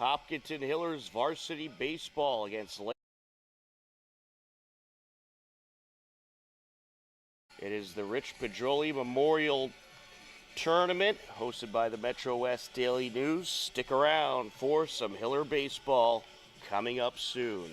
Hopkinton Hillers varsity baseball against Lincoln. It is the Rich Pedroli Memorial Tournament hosted by the Metro West Daily News. Stick around for some Hiller baseball coming up soon.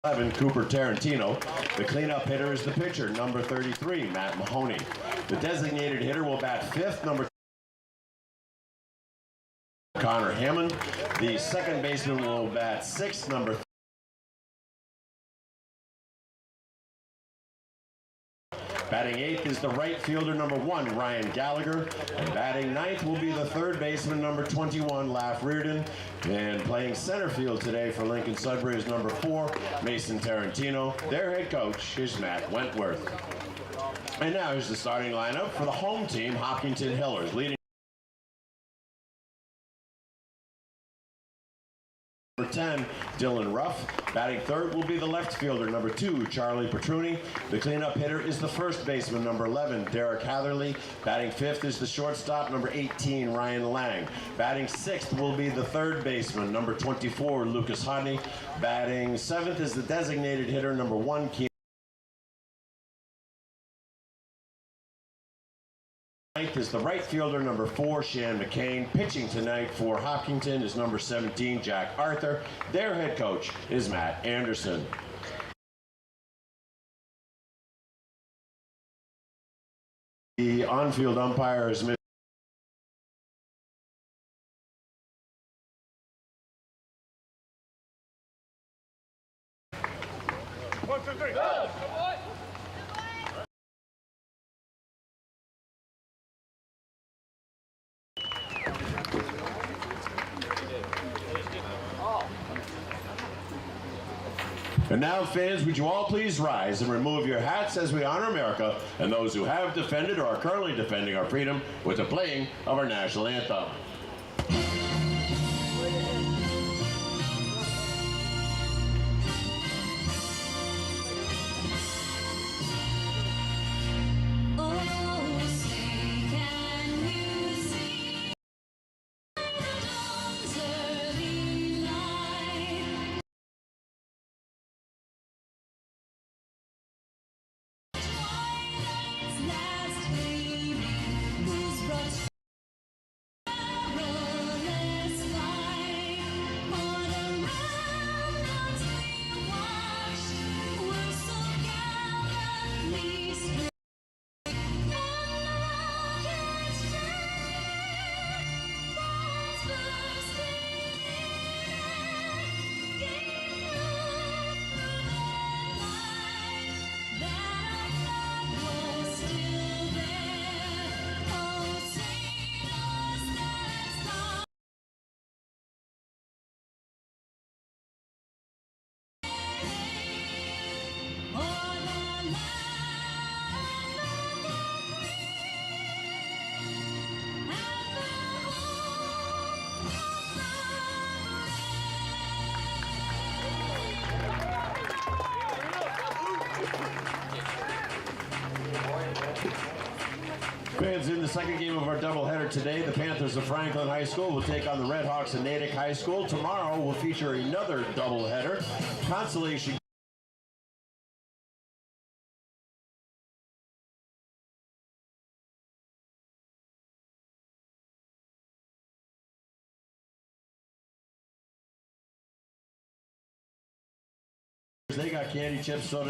Cooper Tarantino. The cleanup hitter is the pitcher, number 33, Matt Mahoney. The designated hitter will bat fifth, number Connor Hammond. The second baseman will bat sixth, number Batting eighth is the right fielder, number 1, Ryan Gallagher. And batting ninth will be the third baseman, number 21, Laff Reardon. And playing center field today for Lincoln-Sudbury is number 4, Mason Tarantino. Their head coach is Matt Wentworth. And now here's the starting lineup for the home team, Hopkinton Hillers. Leading number 10, Dylan Ruff. Batting third will be the left fielder, number 2, Charlie Petruni. The cleanup hitter is the first baseman, number 11, Derek Hatherley. Batting fifth is the shortstop, number 18, Ryan Lang. Batting sixth will be the third baseman, number 24, Lucas Hodney. Batting seventh is the designated hitter, number 1, Keith. Ninth is the right fielder, number 4, Shan McCain. Pitching tonight for Hopkinton is number 17, Jack Arthur. Their head coach is Matt Anderson. The on-field umpire is 1, 2, 3, go! And now, fans, would you all please rise and remove your hats as we honor America and those who have defended or are currently defending our freedom with the playing of our national anthem. Fans, in the second game of our doubleheader today, the Panthers of Franklin High School will take on the Red Hawks of Natick High School. Tomorrow will feature another doubleheader. Consolation they got candy chips, soda.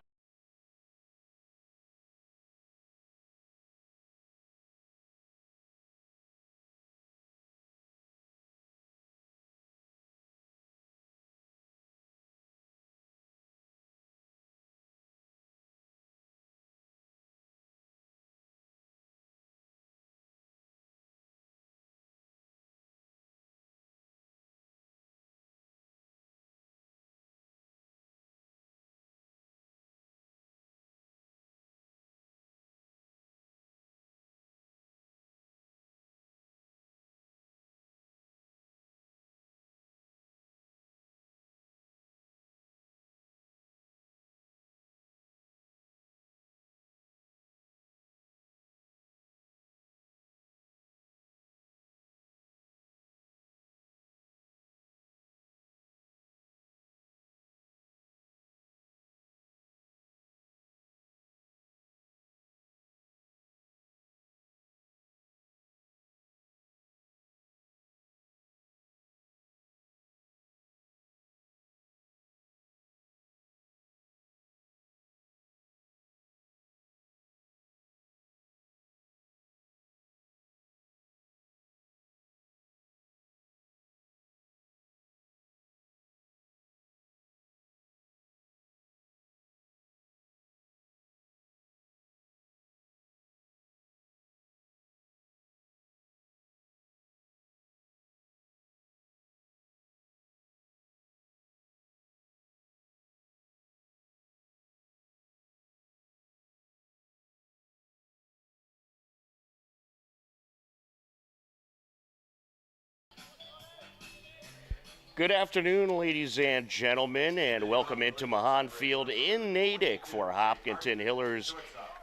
Good afternoon, ladies and gentlemen, and welcome into Mahan Field in Natick for Hopkinton Hillers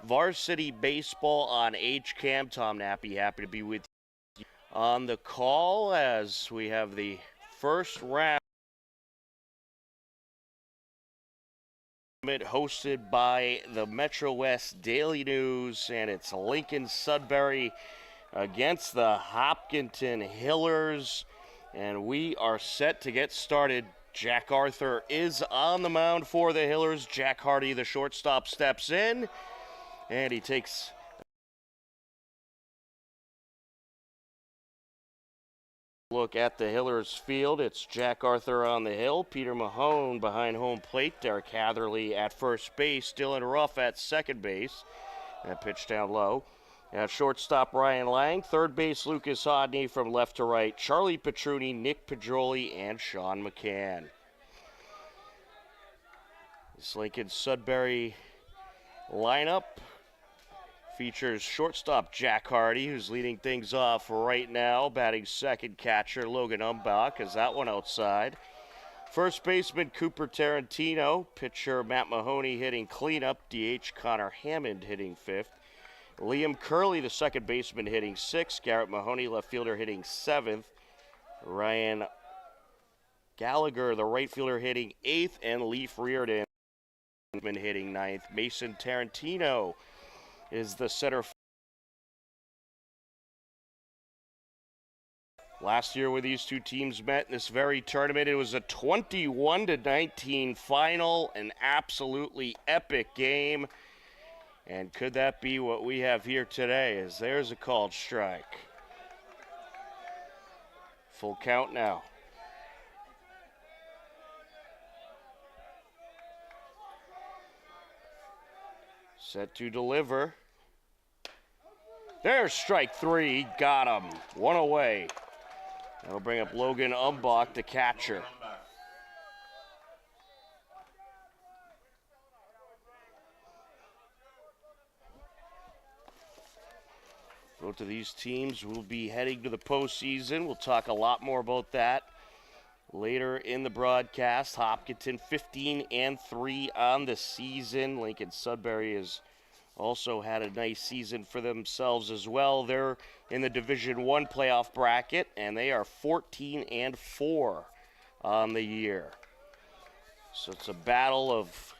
Varsity Baseball on HCAM. Tom Nappy, happy to be with you on the call as we have the first round hosted by the Metro West Daily News, and it's Lincoln-Sudbury against the Hopkinton Hillers. And we are set to get started. Jack Arthur is on the mound for the Hillers. Jack Hardy, the shortstop, steps in, and he takes a look at the Hillers field. It's Jack Arthur on the hill, Peter Mahone behind home plate, Derek Hatherley at first base, Dylan Ruff at second base. That pitch down low. At shortstop, Ryan Lang. Third base, Lucas Hodney from left to right. Charlie Petruni, Nick Pedroli, and Sean McCann. This Lincoln-Sudbury lineup features shortstop Jack Hardy, who's leading things off right now. Batting second, catcher Logan Umbach. Is that one outside? First baseman Cooper Tarantino. Pitcher Matt Mahoney hitting cleanup. DH Connor Hammond hitting fifth. Liam Curley, the second baseman, hitting sixth. Garrett Mahoney, left fielder, hitting seventh. Ryan Gallagher, the right fielder, hitting eighth. And Leaf Reardon hitting ninth. Mason Tarantino is the center. Last year when these two teams met in this very tournament, it was a 21-19 final, an absolutely epic game. And could that be what we have here today, as there's a called strike. Full count now. Set to deliver. There's strike three. Got him. One away. That'll bring up Logan Umbach, the catcher. Both of these teams will be heading to the postseason. We'll talk a lot more about that later in the broadcast. Hopkinton 15-3 on the season. Lincoln-Sudbury has also had a nice season for themselves as well. They're in the Division I playoff bracket, and they are 14-4 on the year. So it's a battle of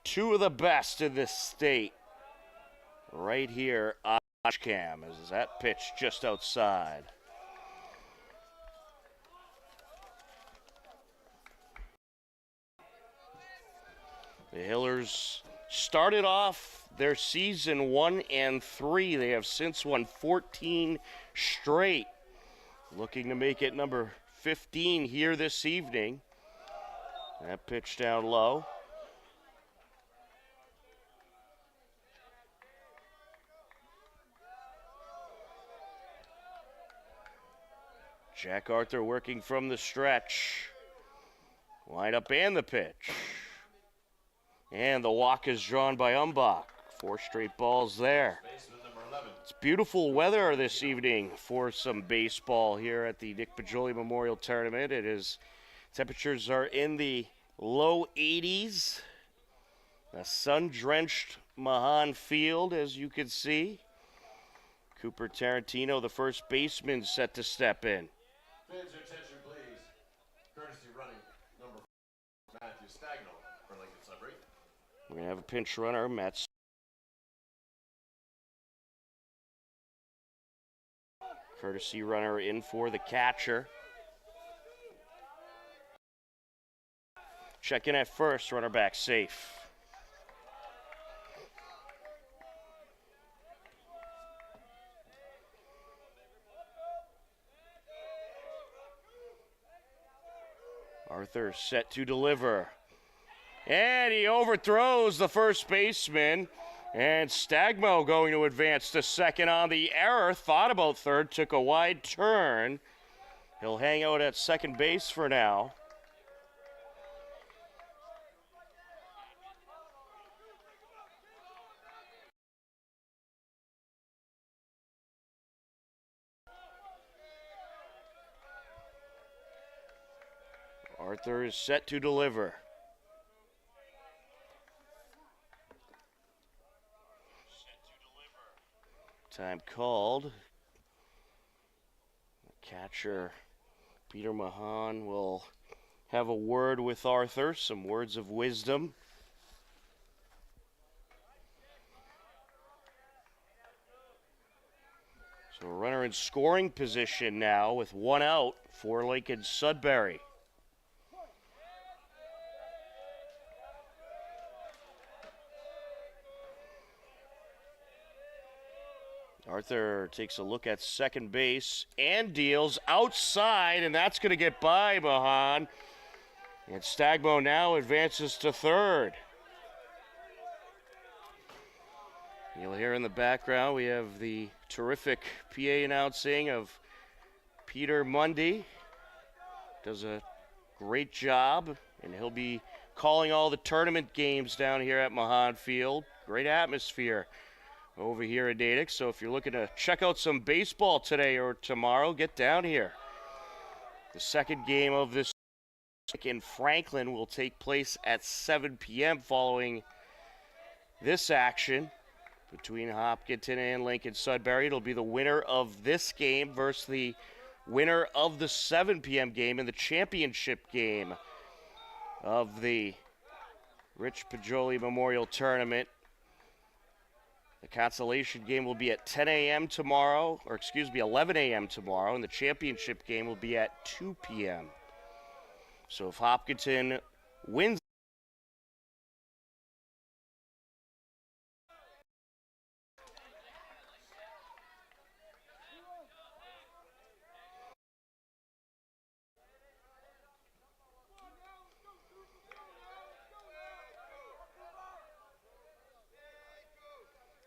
two of the best in this state right here on Cam. Is that pitch just outside? The Hillers started off their season 1-3. They have since won 14 straight. Looking to make it number 15 here this evening. That pitch down low. Jack Arthur working from the stretch. Lineup and the pitch. And the walk is drawn by Umbach. 4 straight balls there. It's beautiful weather this evening for some baseball here at the Nick Pedroli Memorial Tournament. Temperatures are in the low 80s. A sun-drenched Mahan Field, as you can see. Cooper Tarantino, the first baseman, set to step in. Fans, your attention, please. Courtesy running number 4, Matthew Stagno for Lincoln-Sudbury. We're going to have a pinch runner, Matt. Courtesy runner in for the catcher. Checking at first, runner back safe. Arthur set to deliver. And he overthrows the first baseman. And Stagmo going to advance to second on the error. Thought about third, took a wide turn. He'll hang out at second base for now. Arthur is set to deliver. Time called. Catcher Peter Mahan will have a word with Arthur, some words of wisdom. So a runner in scoring position now with one out for Lincoln-Sudbury. Arthur takes a look at second base and deals outside, and that's going to get by Mahan. And Stagmo now advances to third. You'll hear in the background we have the terrific PA announcing of Peter Mundy. Does a great job, and he'll be calling all the tournament games down here at Mahan Field. Great atmosphere over here at Natick. So if you're looking to check out some baseball today or tomorrow, get down here. The second game of this in Franklin will take place at 7 p.m. following this action between Hopkinton and Lincoln-Sudbury. It'll be the winner of this game versus the winner of the 7 p.m. game in the championship game of the Rich Pajoli Memorial Tournament. The consolation game will be at 10 a.m. tomorrow, 11 a.m. tomorrow, and the championship game will be at 2 p.m. So if Hopkinton wins,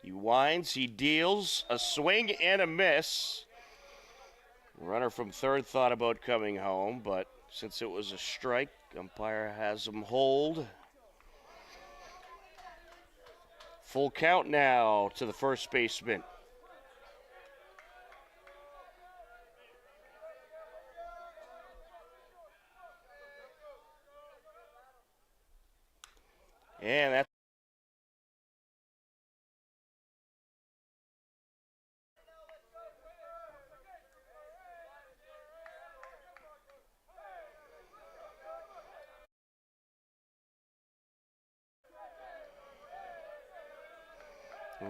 he winds, he deals, a swing and a miss. Runner from third thought about coming home, but since it was a strike, umpire has him hold. Full count now to the first baseman. And that's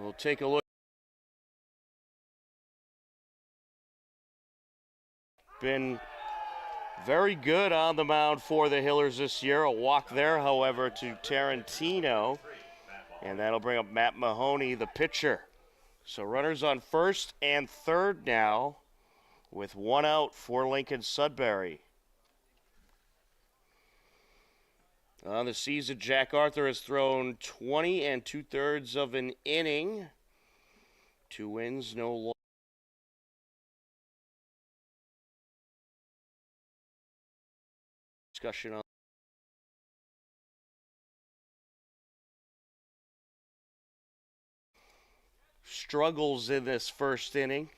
we'll take a look. Been very good on the mound for the Hillers this year. A walk there, however, to Tarantino. And that'll bring up Matt Mahoney, the pitcher. So runners on first and third now with one out for Lincoln-Sudbury. On the season, Jack Arthur has thrown 20 and 2/3 of an inning. 2 wins, no loss. Discussion on struggles in this first inning.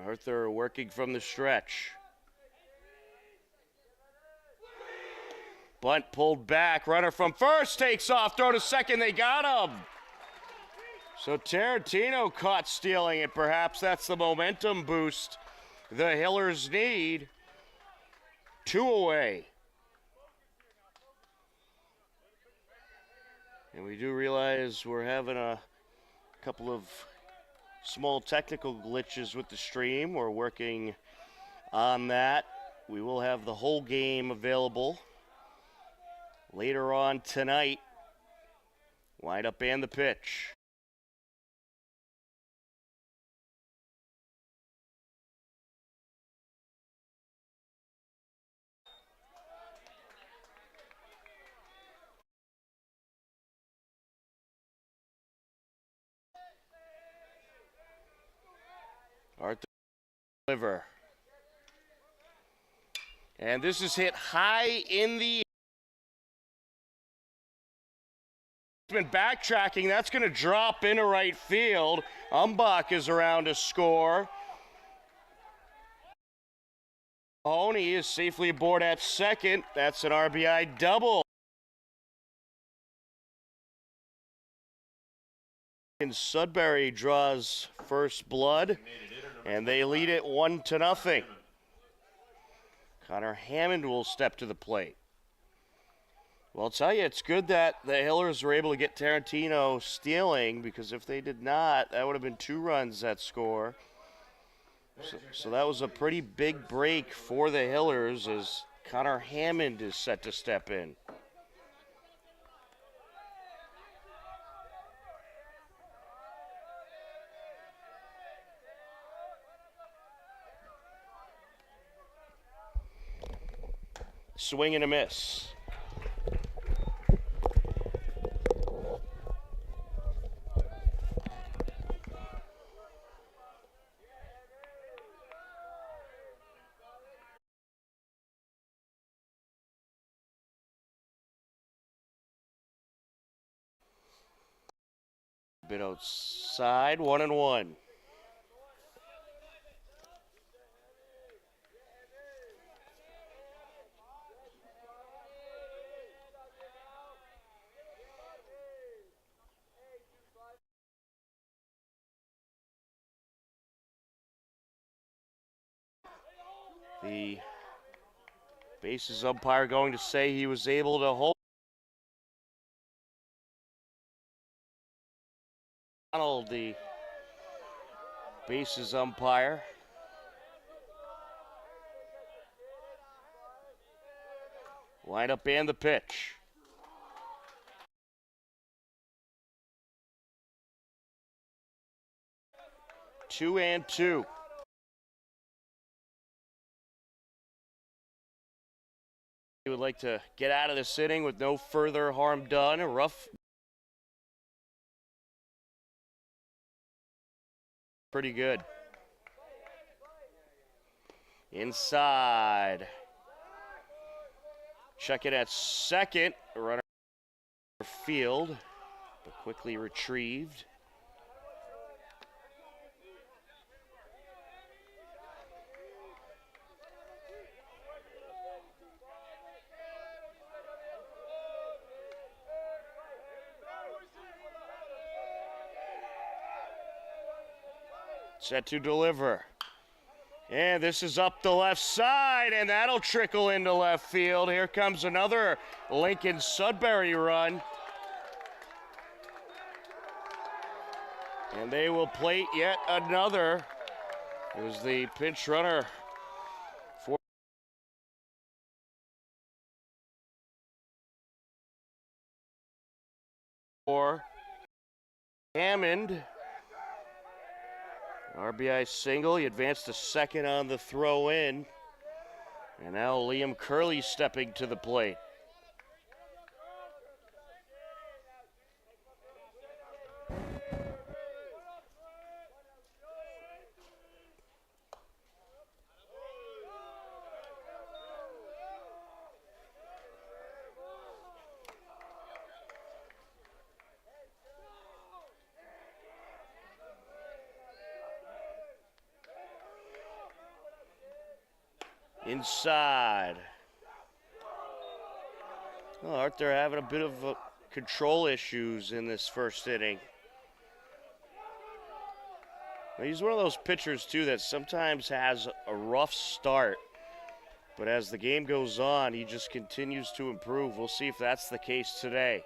Arthur working from the stretch. Bunt pulled back. Runner from first takes off. Throw to second. They got him. So Tarantino caught stealing it. Perhaps that's the momentum boost the Hillers need. 2 away. And we do realize we're having a couple of small technical glitches with the stream. We're working on that. We will have the whole game available later on tonight. Wind up and the pitch. Arthur deliver. And this is hit high in the been backtracking. That's going to drop into right field. Umbach is around to score. Mahoney is safely aboard at second. That's an RBI double. Lincoln-Sudbury draws first blood, and they lead it 1-0. Connor Hammond will step to the plate. Well, I'll tell you, it's good that the Hillers were able to get Tarantino stealing, because if they did not, that would have been 2 runs that score. So that was a pretty big break for the Hillers as Connor Hammond is set to step in. Swing and a miss. Bit outside, 1-1. The bases umpire going to say he was able to hold the bases umpire. Lineup and the pitch. Two and two. He would like to get out of this inning with no further harm done. A rough. Pretty good. Inside. Check it at second. Runner field, but quickly retrieved. Set to deliver. And this is up the left side, and that'll trickle into left field. Here comes another Lincoln-Sudbury run. And they will plate yet another. It was the pinch runner for Hammond. RBI single. He advanced to second on the throw in. And now Liam Curley stepping to the plate. Inside. Well, Arthur having a bit of control issues in this first inning. Well, he's one of those pitchers, too, that sometimes has a rough start. But as the game goes on, he just continues to improve. We'll see if that's the case today.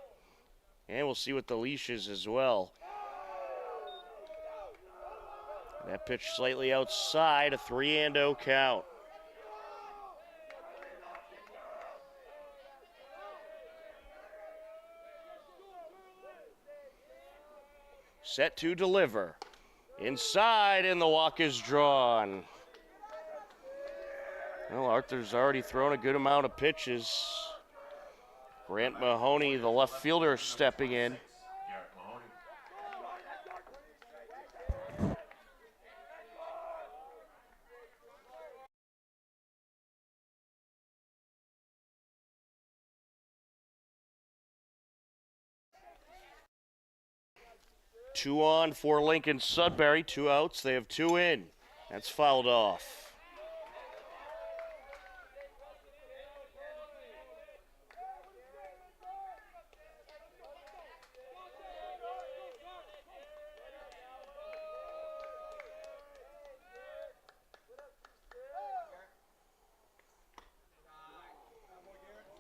And we'll see what the leash is as well. That pitch slightly outside, a 3-0 count. Set to deliver. Inside, and the walk is drawn. Well, Arthur's already thrown a good amount of pitches. Grant Mahoney, the left fielder, stepping in. 2 on for Lincoln-Sudbury. 2 outs. They have 2 in. That's fouled off.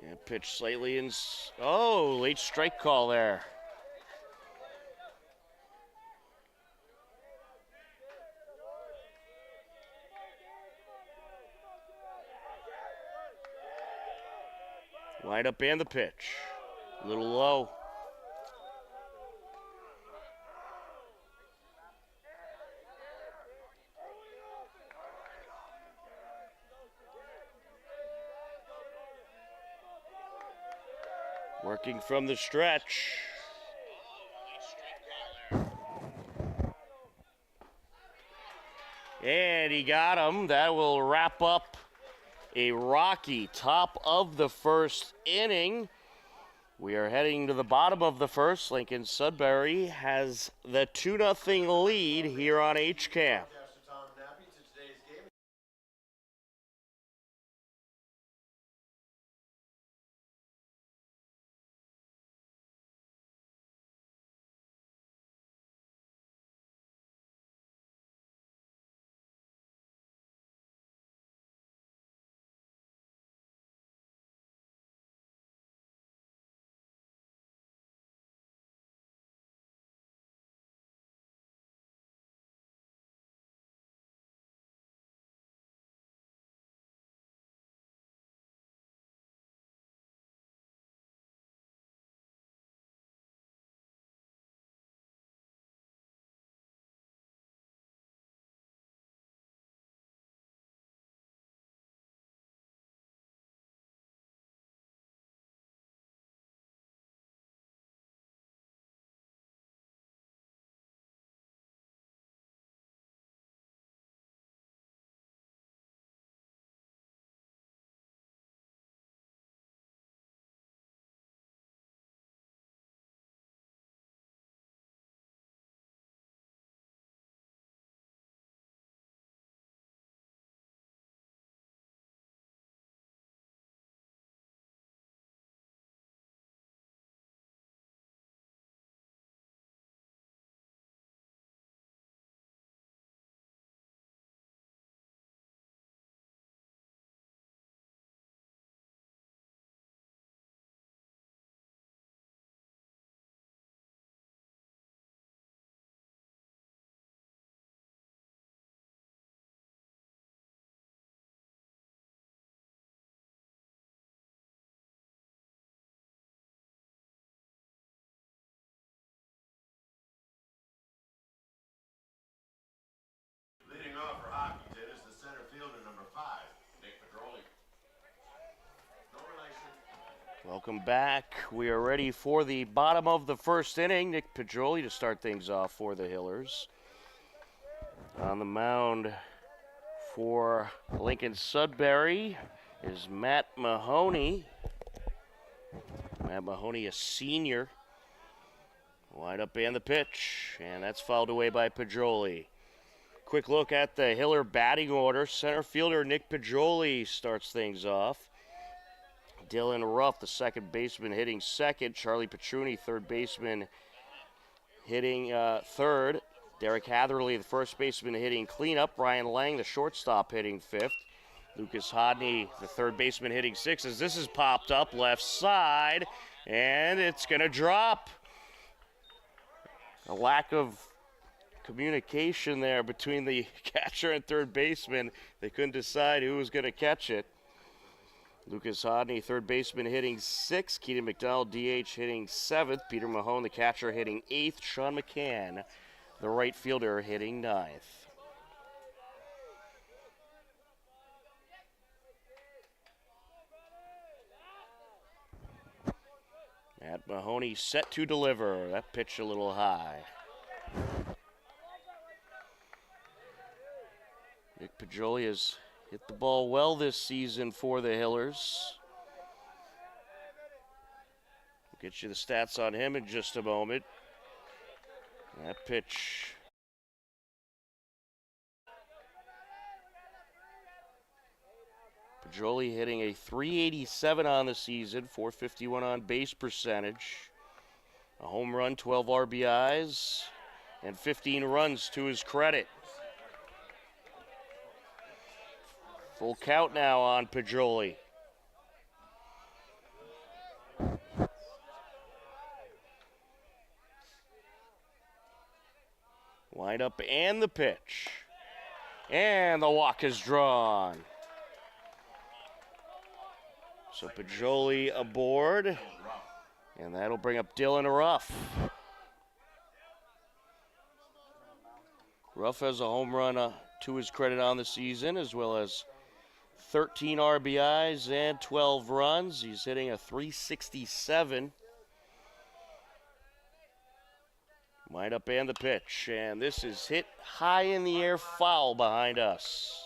Yeah, pitch slightly in. Oh, late strike call there. Wind up and the pitch. A little low. Working from the stretch. And he got him. That will wrap up a rocky top of the first inning. We are heading to the bottom of the first. Lincoln-Sudbury has the 2-0 lead here on HCAM. Leading off for hockey today is the center fielder, number 5, Nick Pedroli. No relation. Welcome back. We are ready for the bottom of the first inning. Nick Pedroli to start things off for the Hillers. On the mound for Lincoln-Sudbury is Matt Mahoney. Matt Mahoney, a senior. Wide up and the pitch, and that's fouled away by Pedroli. Quick look at the Hiller batting order. Center fielder Nick Pedroli starts things off. Dylan Ruff, the second baseman, hitting second. Charlie Petruni, third baseman, hitting third. Derek Hatherley, the first baseman, hitting cleanup. Ryan Lang, the shortstop, hitting fifth. Lucas Hodney, the third baseman, hitting sixth. As this is popped up left side, and it's going to drop. A lack of communication there between the catcher and third baseman. They couldn't decide who was going to catch it. Lucas Hodney, third baseman, hitting sixth. Keaton McDonald, DH, hitting seventh. Peter Mahone, the catcher, hitting eighth. Sean McCann, the right fielder, hitting ninth. Matt Mahoney set to deliver. That pitch a little high. Nick Pedroli has hit the ball well this season for the Hillers. We'll get you the stats on him in just a moment. That pitch. Pajoli hitting a .387 on the season, .451 on base percentage. A home run, 12 RBIs, and 15 runs to his credit. Full count now on Pajoli. Wind up and the pitch. And the walk is drawn. So Pajoli aboard. And that'll bring up Dylan Ruff. Ruff has a home run to his credit on the season, as well as 13 RBIs and 12 runs. He's hitting a .367. Wind up and the pitch, and this is hit high in the air, foul behind us.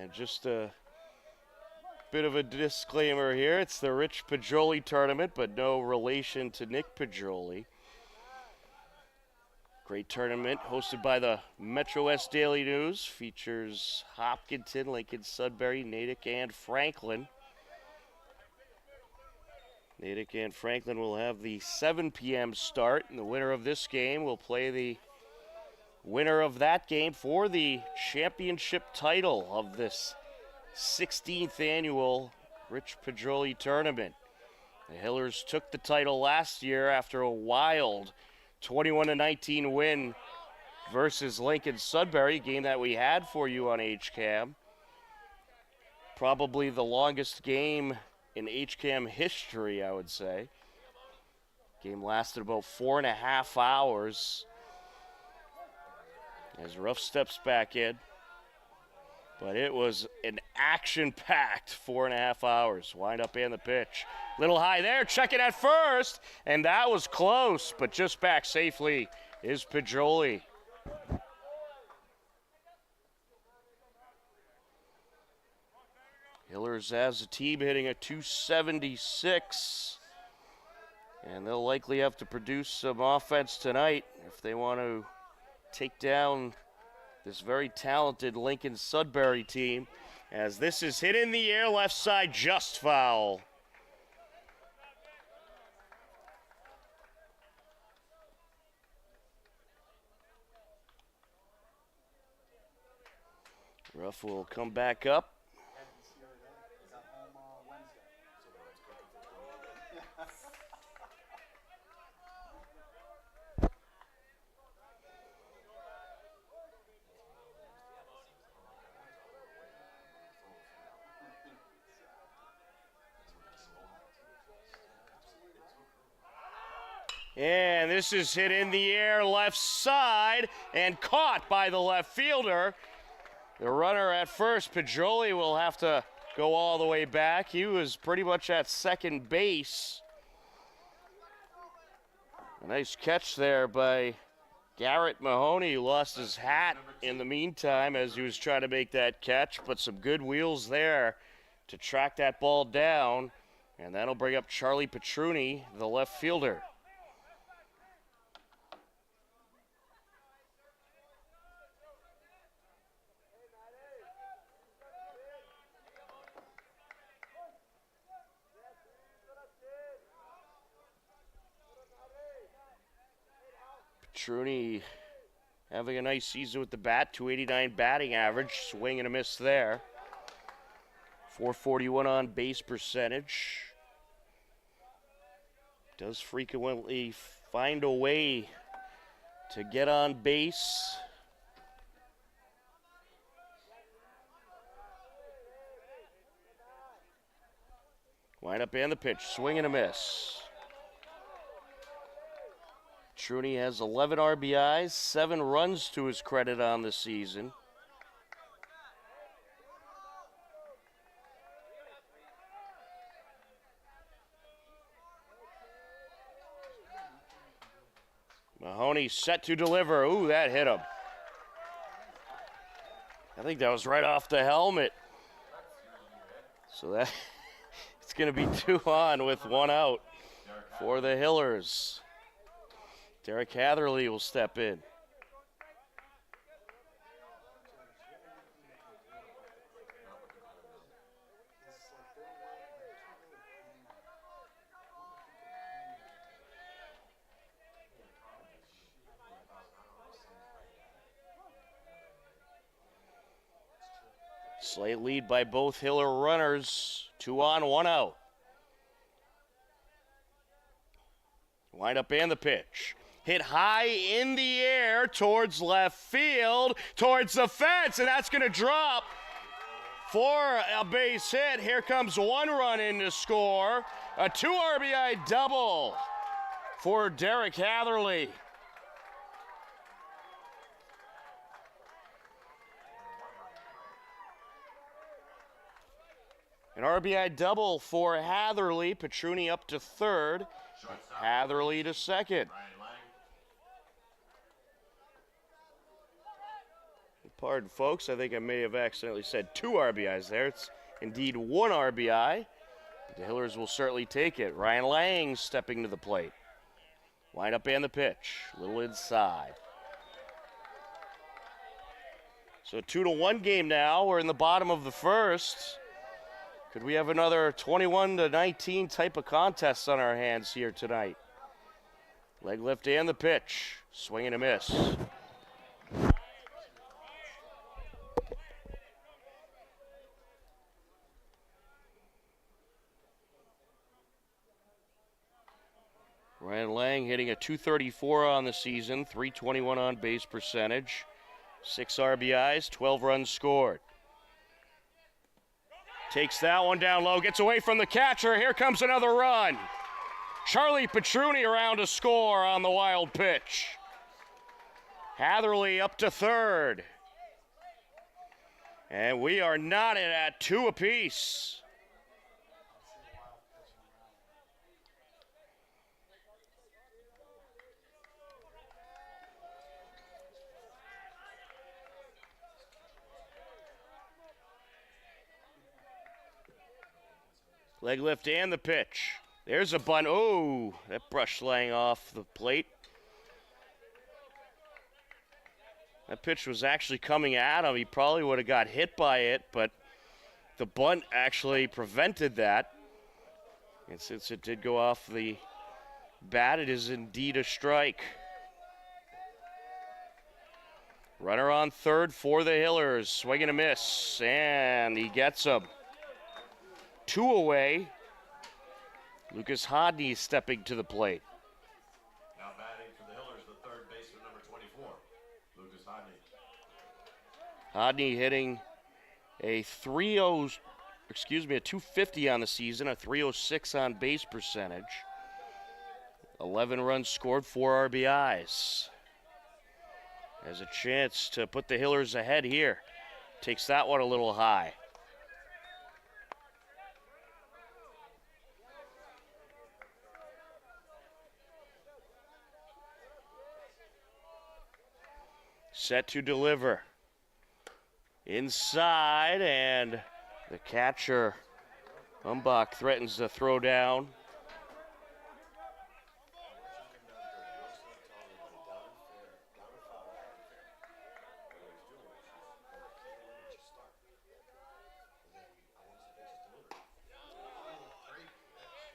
And just a bit of a disclaimer here. It's the Rich Pajoli tournament, but no relation to Nick Pajoli. Great tournament hosted by the Metro West Daily News. Features Hopkinton, Lincoln-Sudbury, Natick, and Franklin. Natick and Franklin will have the 7 p.m. start, and the winner of this game will play the winner of that game for the championship title of this 16th annual Rich Pajoli tournament. The Hillers took the title last year after a wild 21-19 win versus Lincoln-Sudbury, game that we had for you on HCAM. Probably the longest game in HCAM history, I would say. Game lasted about 4.5 hours. As Ruff steps back in. But it was an action-packed 4.5 hours. Wind up and the pitch. Little high there, check it at first. And that was close, but just back safely is Pajoli. Hillers as a team hitting a .276. And they'll likely have to produce some offense tonight if they want to take down this very talented Lincoln-Sudbury team, as this is hit in the air, left side, just foul. Ruff will come back up. And this is hit in the air, left side, and caught by the left fielder. The runner at first, Pajoli, will have to go all the way back. He was pretty much at second base. A nice catch there by Garrett Mahoney, who lost his hat in the meantime as he was trying to make that catch, but some good wheels there to track that ball down, and that'll bring up Charlie Petruni, the left fielder. Petruni having a nice season with the bat, .289 batting average, swing and a miss there. .441 on base percentage. Does frequently find a way to get on base. Wind up and the pitch, swing and a miss. Petruni has 11 RBIs, 7 runs to his credit on the season. Mahoney set to deliver. Ooh, that hit him. I think that was right off the helmet. So that it's going to be 2 on with 1 out for the Hillers. Derek Hatherley will step in. Slight lead by both Hiller runners. 2 on, 1 out. Wind up and the pitch. Hit high in the air towards left field, towards the fence, and that's going to drop for a base hit. Here comes 1 run in to score. A 2 RBI double for Derek Hatherley. An RBI double for Hatherley. Petruni up to third. Hatherley to second. Pardon, folks. I think I may have accidentally said 2 RBIs there. It's indeed 1 RBI. The Hillers will certainly take it. Ryan Lang stepping to the plate. Line up and the pitch. A little inside. So 2-1 game now. We're in the bottom of the first. Could we have another 21-19 type of contest on our hands here tonight? Leg lift and the pitch. Swing and a miss. Ryan Lang hitting a .234 on the season, .321 on base percentage, 6 RBIs, 12 runs scored. Takes that one down low, gets away from the catcher. Here comes another run. Charlie Petruni around to score on the wild pitch. Hatherley up to third. And we are knotted at 2 apiece. Leg lift and the pitch. There's a bunt. Oh, that brush laying off the plate. That pitch was actually coming at him. He probably would have got hit by it, but the bunt actually prevented that. And since it did go off the bat, it is indeed a strike. Runner on third for the Hillers. Swing and a miss, and he gets him. 2 away. Lucas Hodney stepping to the plate. Now batting for the Hillers, the third baseman, number 24, Lucas Hodney. Hodney hitting a 250 on the season, a 306 on base percentage. 11 runs scored, 4 RBIs. Has a chance to put the Hillers ahead here. Takes that one a little high. Set to deliver. Inside, and the catcher, Umbach, threatens to throw down.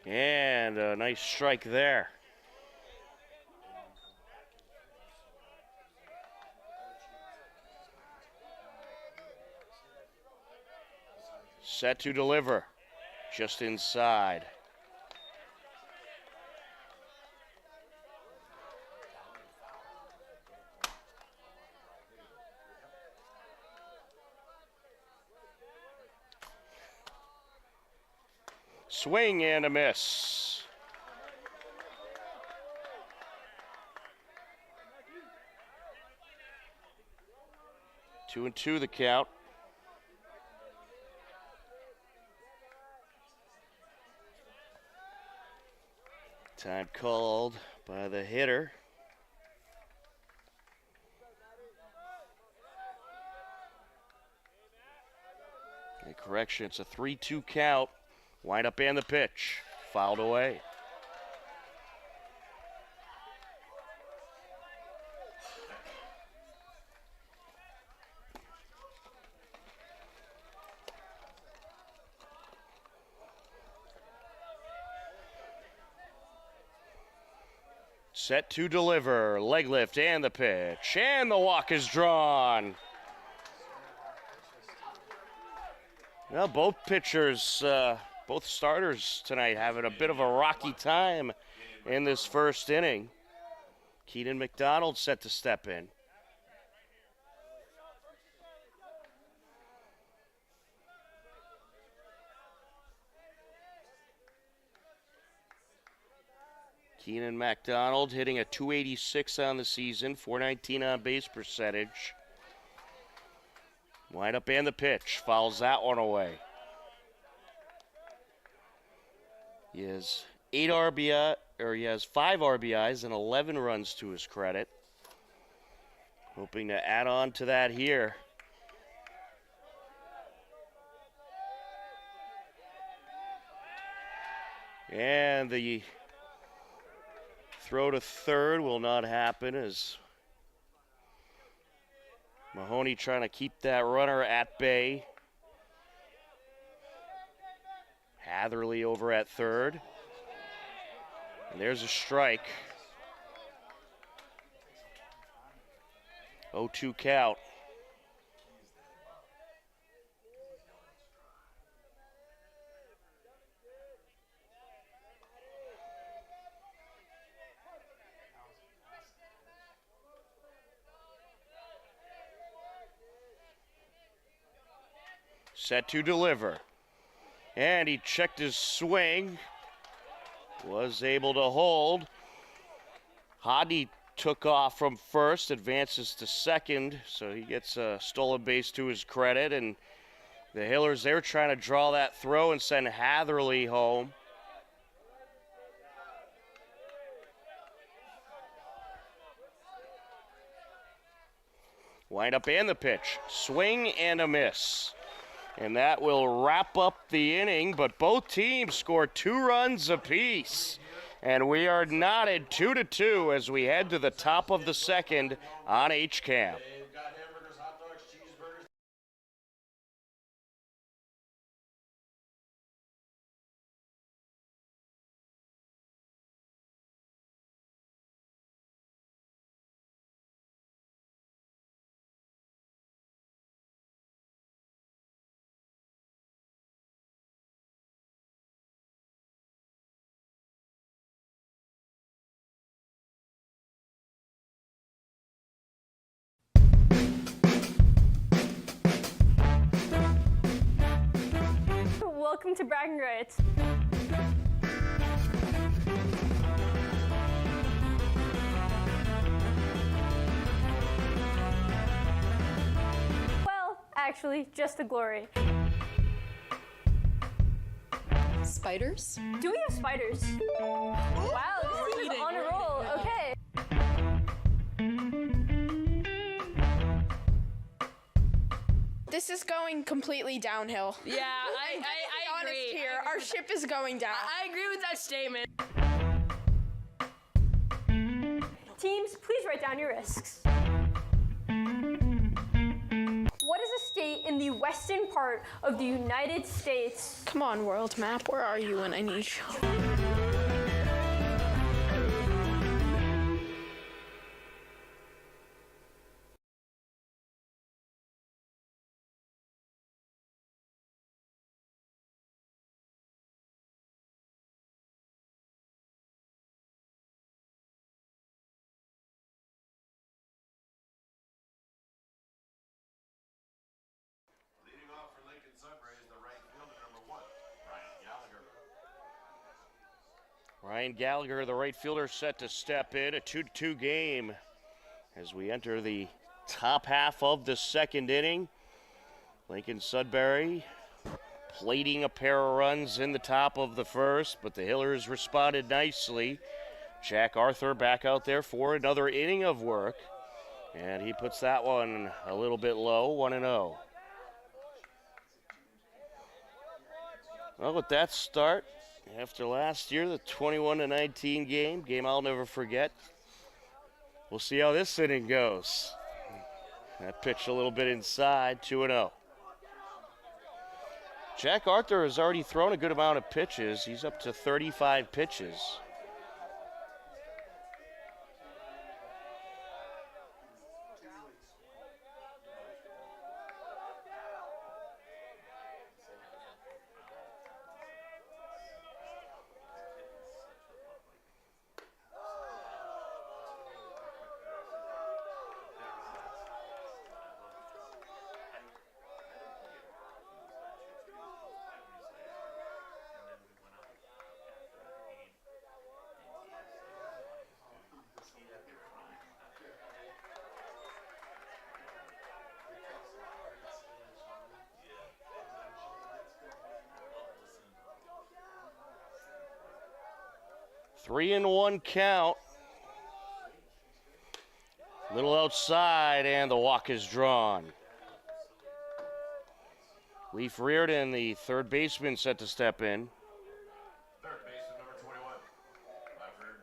And a nice strike there. Set to deliver, just inside. Swing and a miss. Two and two the count. Time called by the hitter. Correction, it's a 3-2 count. Wind up and the pitch. Fouled away. Set to deliver, leg lift and the pitch, and the walk is drawn. Well, both pitchers, both starters tonight having a bit of a rocky time in this first inning. Keenan McDonald set to step in. Keenan McDonald hitting a .286 on the season, .419 on base percentage. Wind up and the pitch, fouls that one away. He has 5 RBIs and 11 runs to his credit. Hoping to add on to that here. And the throw to third will not happen as Mahoney trying to keep that runner at bay. Hatherley over at third. And there's a strike. 0-2 count. Set to deliver. And he checked his swing. Was able to hold. Hodney took off from first, advances to second, so he gets a stolen base to his credit. And the Hillers, they're trying to draw that throw and send Hatherley home. Wind up and the pitch. Swing and a miss. And that will wrap up the inning, but both teams scored 2 runs apiece. And we are knotted 2-2 as we head to the top of the second on HCAM. Welcome to Bragging Rights. Well, actually, just a glory. Spiders? Do we have spiders? Wow, this team is on a roll. Okay. This is going completely downhill. Yeah, I Honest agree. here, our ship is going down. I agree with that statement. Teams, please write down your risks. What is a state in the western part of the United States? Come on, world map, where are you when I need you? Leading off for Lincoln-Sudbury is the right fielder, number 1, Ryan Gallagher. Ryan Gallagher, the right fielder, set to step in. A 2-2 game as we enter the top half of the second inning. Lincoln-Sudbury plating a pair of runs in the top of the first, but the Hillers responded nicely. Jack Arthur back out there for another inning of work, and he puts that one a little bit low, 1-0. Well, with that start, after last year, the 21-19 game I'll never forget. We'll see how this inning goes. That pitch a little bit inside, 2-0. Jack Arthur has already thrown a good amount of pitches. He's up to 35 pitches. Three and one count. Little outside, and the walk is drawn. Leaf Reardon, the third baseman, set to step in. Third baseman number 21, Leif Reardon.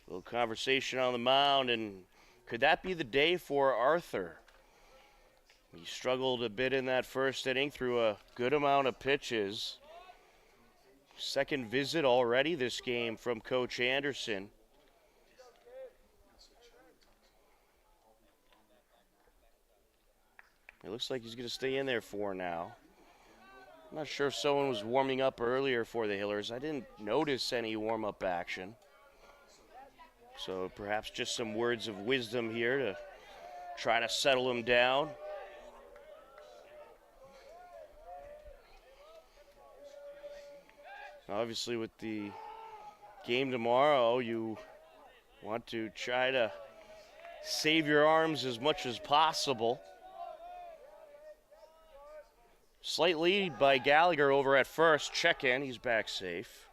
Little conversation on the mound, and could that be the day for Arthur? He struggled a bit in that first inning through a good amount of pitches. Second visit already this game from Coach Anderson. It looks like he's going to stay in there for now. I'm not sure if someone was warming up earlier for the Hillers. I didn't notice any warm-up action. So perhaps just some words of wisdom here to try to settle him down. Obviously, with the game tomorrow, you want to try to save your arms as much as possible. Slight lead by Gallagher over at first. Check in. He's back safe.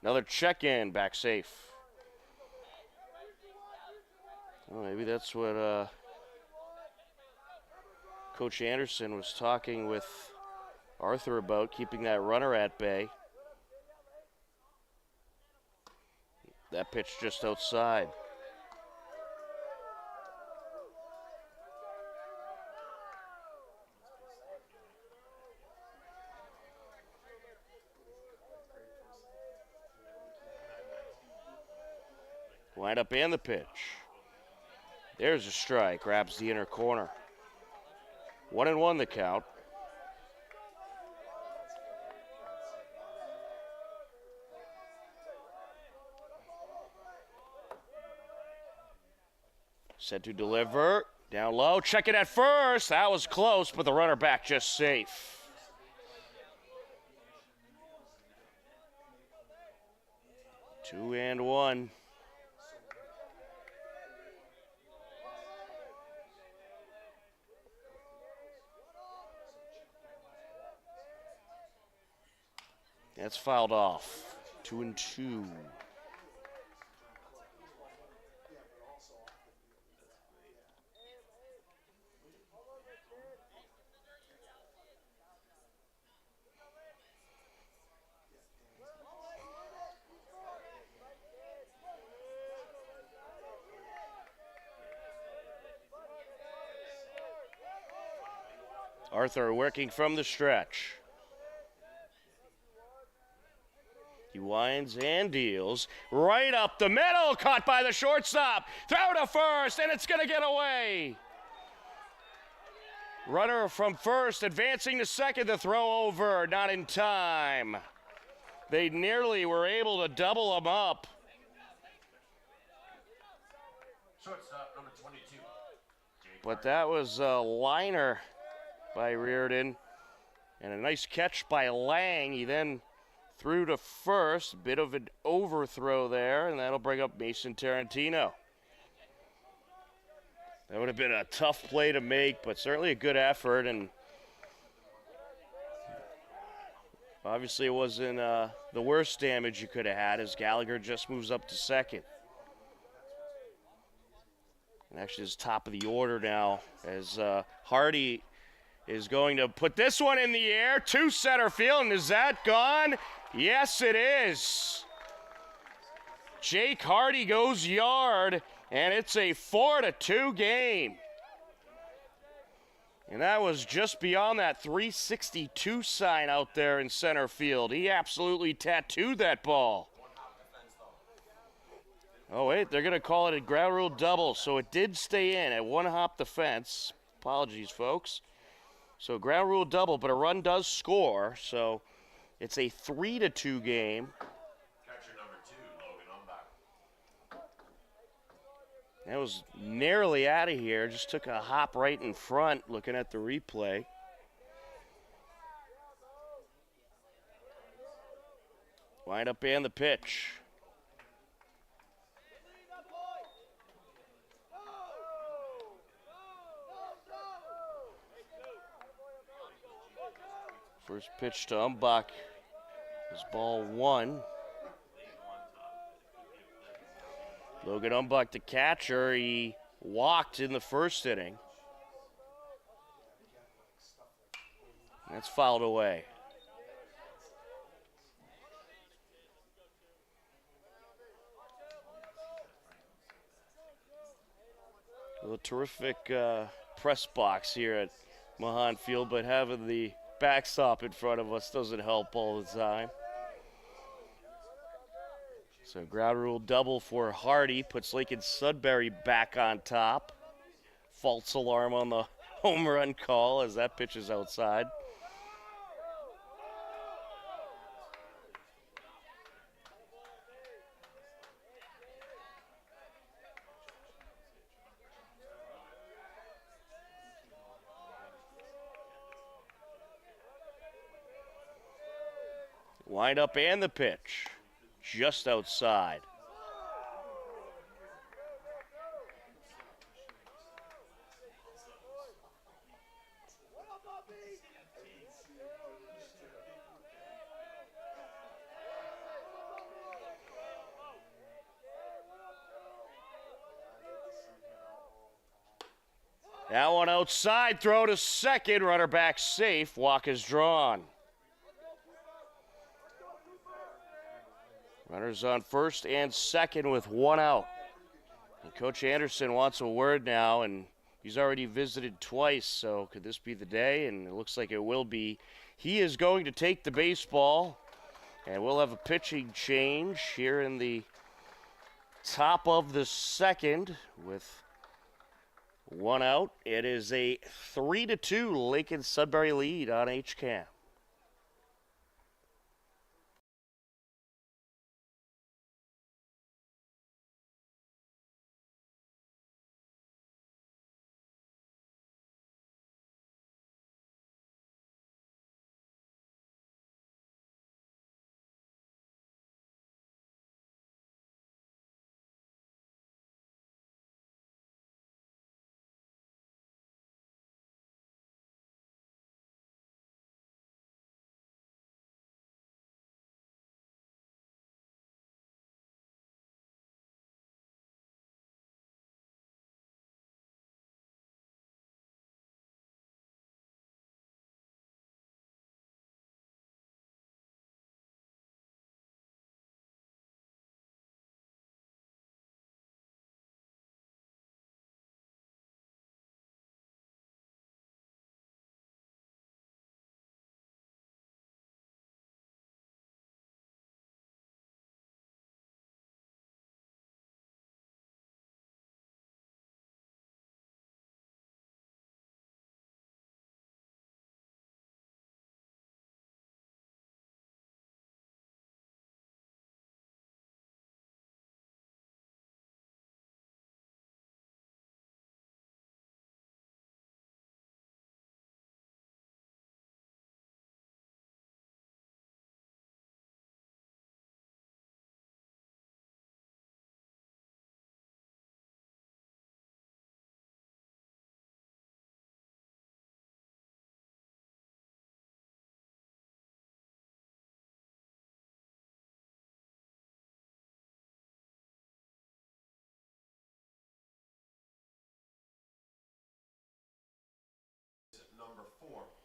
Another check-in, back safe. Well, maybe that's what Coach Anderson was talking with Arthur about, keeping that runner at bay. That pitch just outside. Wind up and the pitch. There's a strike, grabs the inner corner. 1-1 the count. Set to deliver, down low, check it at first. That was close, but the runner back just safe. Two and one. That's fouled off. 2-2. Arthur working from the stretch. He winds and deals right up the middle, caught by the shortstop. Throw to first, and it's going to get away. Runner from first advancing to second, the throw over, not in time. They nearly were able to double him up. Shortstop number 22. But that was a liner by Reardon, and a nice catch by Lang. He then threw to first, a bit of an overthrow there, and that'll bring up Mason Tarantino. That would have been a tough play to make, but certainly a good effort, and Obviously, it wasn't the worst damage you could have had as Gallagher just moves up to second. And actually, is top of the order now as Hardy is going to put this one in the air to center field. And is that gone? Yes, it is. Jake Hardy goes yard, and it's a 4-2 game. And that was just beyond that 362 sign out there in center field. He absolutely tattooed that ball. Oh, wait, they're going to call it a ground rule double, so it did stay in at one hop the fence. Apologies, folks. So ground rule double, but a run does score, so it's a 3-2 game. Catcher number 2, Logan Umbach. That was nearly out of here. Just took a hop right in front looking at the replay. Wind up and the pitch. First pitch to Umbach is ball 1. Logan Umbach, the catcher, he walked in the first inning. That's fouled away. Well, a terrific press box here at Mahan Field, but having the backstop in front of us doesn't help all the time. So ground rule double for Hardy puts Lincoln-Sudbury back on top. False alarm on the home run call as that pitch is outside. Wind up and the pitch. Just outside. That one outside, throw to second, runner back safe, walk is drawn. Runners on first and second with one out. And Coach Anderson wants a word now, and he's already visited twice, so could this be the day? And it looks like it will be. He is going to take the baseball, and we'll have a pitching change here in the top of the second with one out. It is a 3-2 Lincoln-Sudbury lead on HCAM.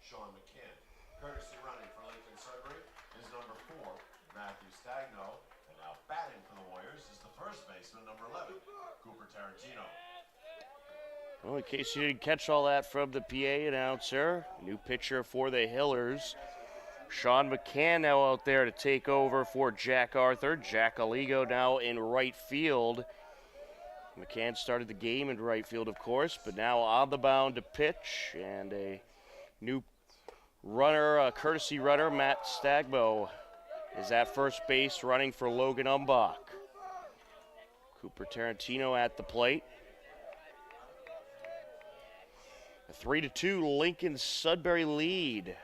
Sean McCann. Courtesy running for Lincoln-Sudbury is number 4, Matthew Stagno. And now batting for the Warriors is the first baseman, number 11, Cooper Tarantino. Well, in case you didn't catch all that from the PA announcer, new pitcher for the Hillers. Sean McCann now out there to take over for Jack Arthur. Jack Aligo now in right field. McCann started the game in right field, of course, but now on the mound to pitch. And a new runner, a courtesy runner, Matt Stagbo, is at first base running for Logan Umbach. Cooper Tarantino at the plate. A 3-2 Lincoln-Sudbury lead.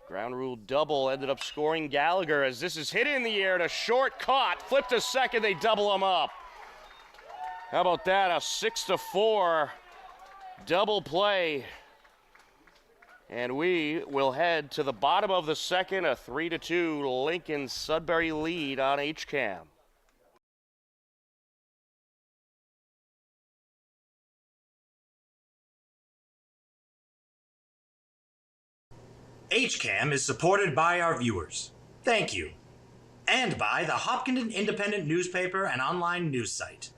Ground rule double ended up scoring Gallagher as this is hit in the air to short, caught, flipped to second, they double him up. How about that, a 6-4 double play. And we will head to the bottom of the second, a 3-2 Lincoln-Sudbury lead on HCAM. HCAM is supported by our viewers. Thank you. And by the Hopkinton Independent newspaper and online news site.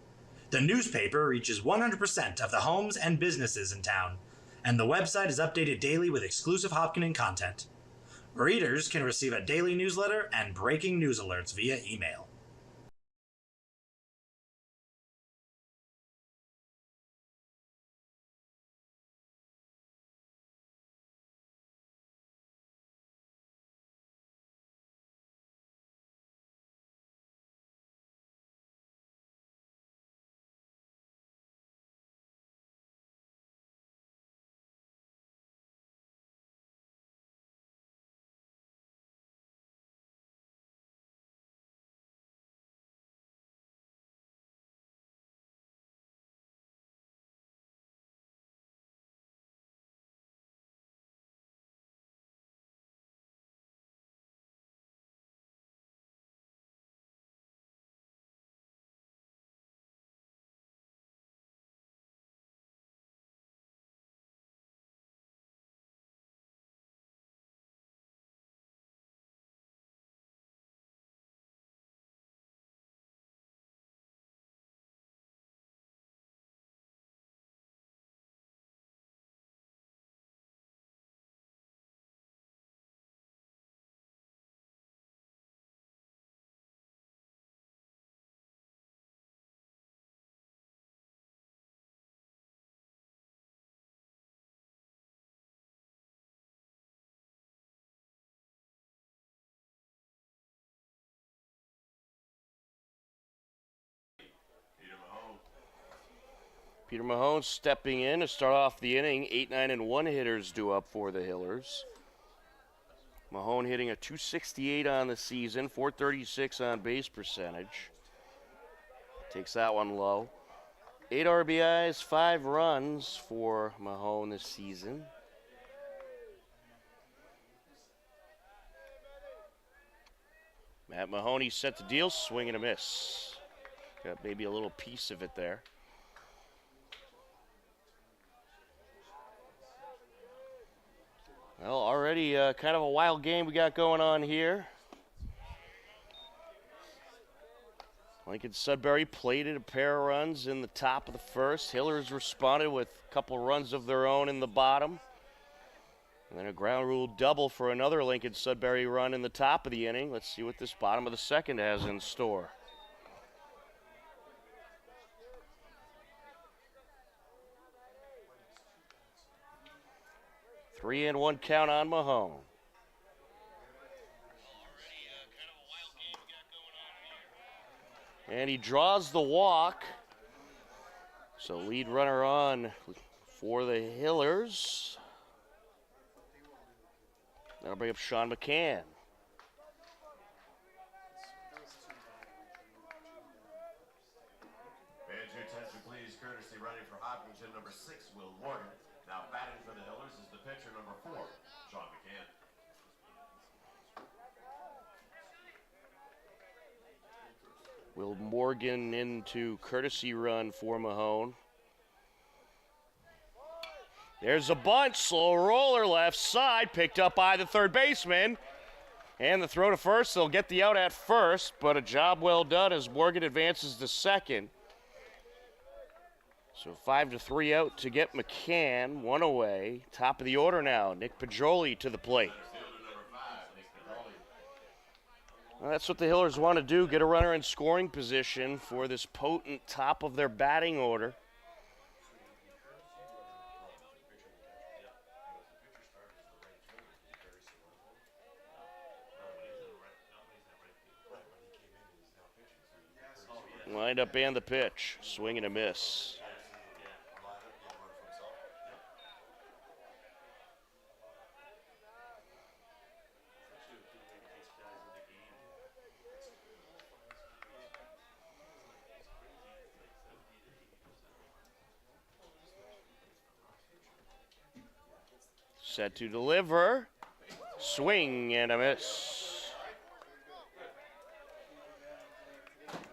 The newspaper reaches 100% of the homes and businesses in town, and the website is updated daily with exclusive Hopkinton content. Readers can receive a daily newsletter and breaking news alerts via email. Peter Mahone stepping in to start off the inning. 8, 9, and 1 hitters due up for the Hillers. Mahone hitting a .268 on the season, .436 on base percentage. Takes that one low. 8 RBIs, 5 runs for Mahone this season. Matt Mahoney set the deal, swing and a miss. Got maybe a little piece of it there. Well, already kind of a wild game we got going on here. Lincoln-Sudbury plated a pair of runs in the top of the first. Hillers responded with a couple runs of their own in the bottom. And then a ground rule double for another Lincoln-Sudbury run in the top of the inning. Let's see what this bottom of the second has in store. Three and one count on Mahone. And he draws the walk. So lead runner on for the Hillers. That'll bring up Sean McCann. Fans, your attention please. Courtesy running for Hopkinton, number 6, Will Morgan. Now batting for the Hillers is the pitcher, number 4, Sean McCann. Will Morgan into courtesy run for Mahone. There's a bunt, slow roller left side, picked up by the third baseman. And the throw to first, they'll get the out at first, but a job well done as Morgan advances to second. So 5-3 out to get McCann, one away. Top of the order now, Nick Pedroli to the plate. Well, that's what the Hillers want to do, get a runner in scoring position for this potent top of their batting order. Lined up and the pitch, swing and a miss. Set to deliver, swing and a miss.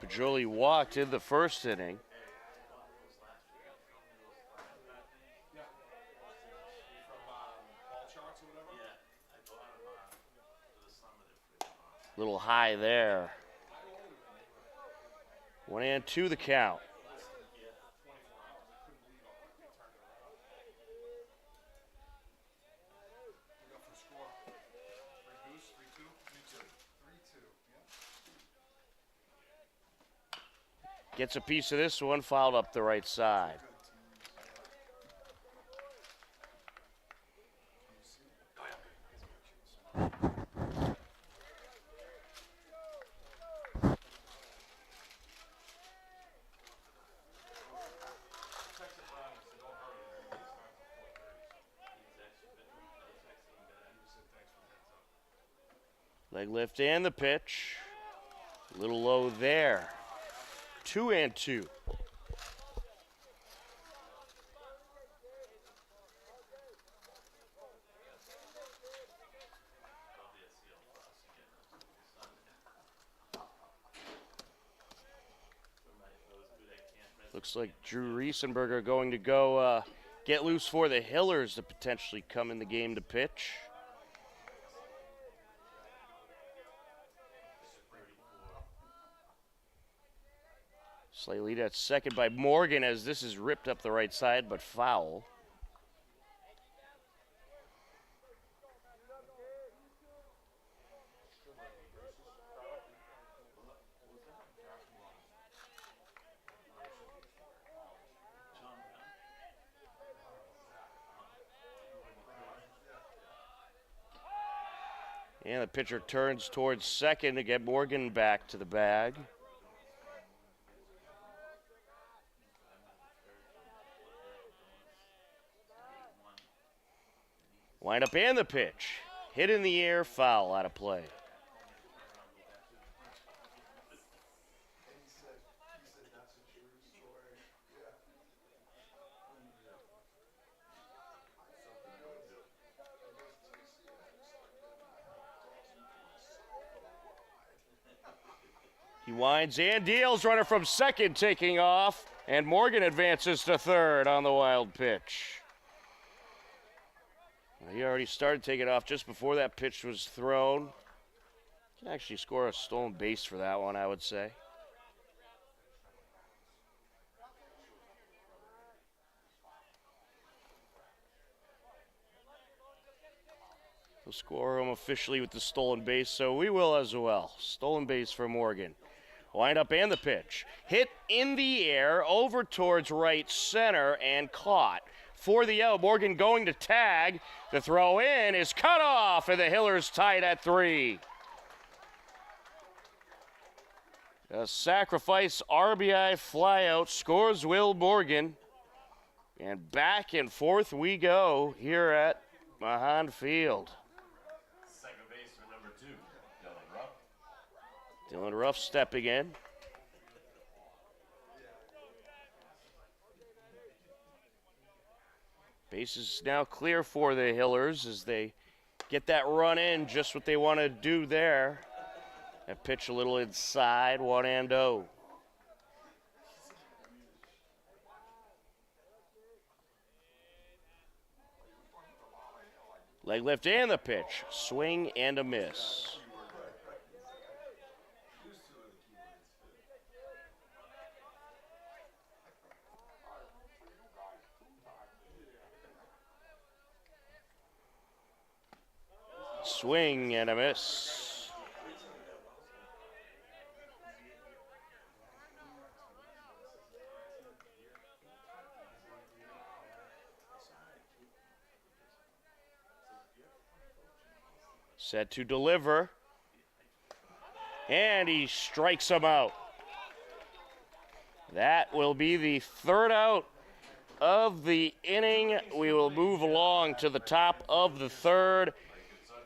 Pedroli walked in the first inning. Little high there. 1-2 the count. Gets a piece of this one, fouled up the right side. Leg lift and the pitch. A little low there. 2-2. Looks like Drew Riesenberger going to go get loose for the Hillers to potentially come in the game to pitch. Slight lead at second by Morgan as this is ripped up the right side, but foul. And the pitcher turns towards second to get Morgan back to the bag. Wind up and the pitch. Hit in the air, foul, out of play. He winds and deals, runner from second taking off, and Morgan advances to third on the wild pitch. He already started taking off just before that pitch was thrown. Can actually score a stolen base for that one, I would say. We'll score him officially with the stolen base, so we will as well. Stolen base for Morgan. Wind up and the pitch. Hit in the air over towards right center and caught. For the out, Morgan going to tag. The throw in is cut off, and the Hillers tied at 3. A sacrifice RBI flyout scores Will Morgan. And back and forth we go here at Mahan Field. Second baseman number 2, Dylan Ruff. Dylan Ruff stepping in. Base is now clear for the Hillers as they get that run in, just what they want to do there. That pitch a little inside, 1-0. Leg lift and the pitch. Swing and a miss. Swing and a miss. Set to deliver. And he strikes him out. That will be the third out of the inning. We will move along to the top of the third.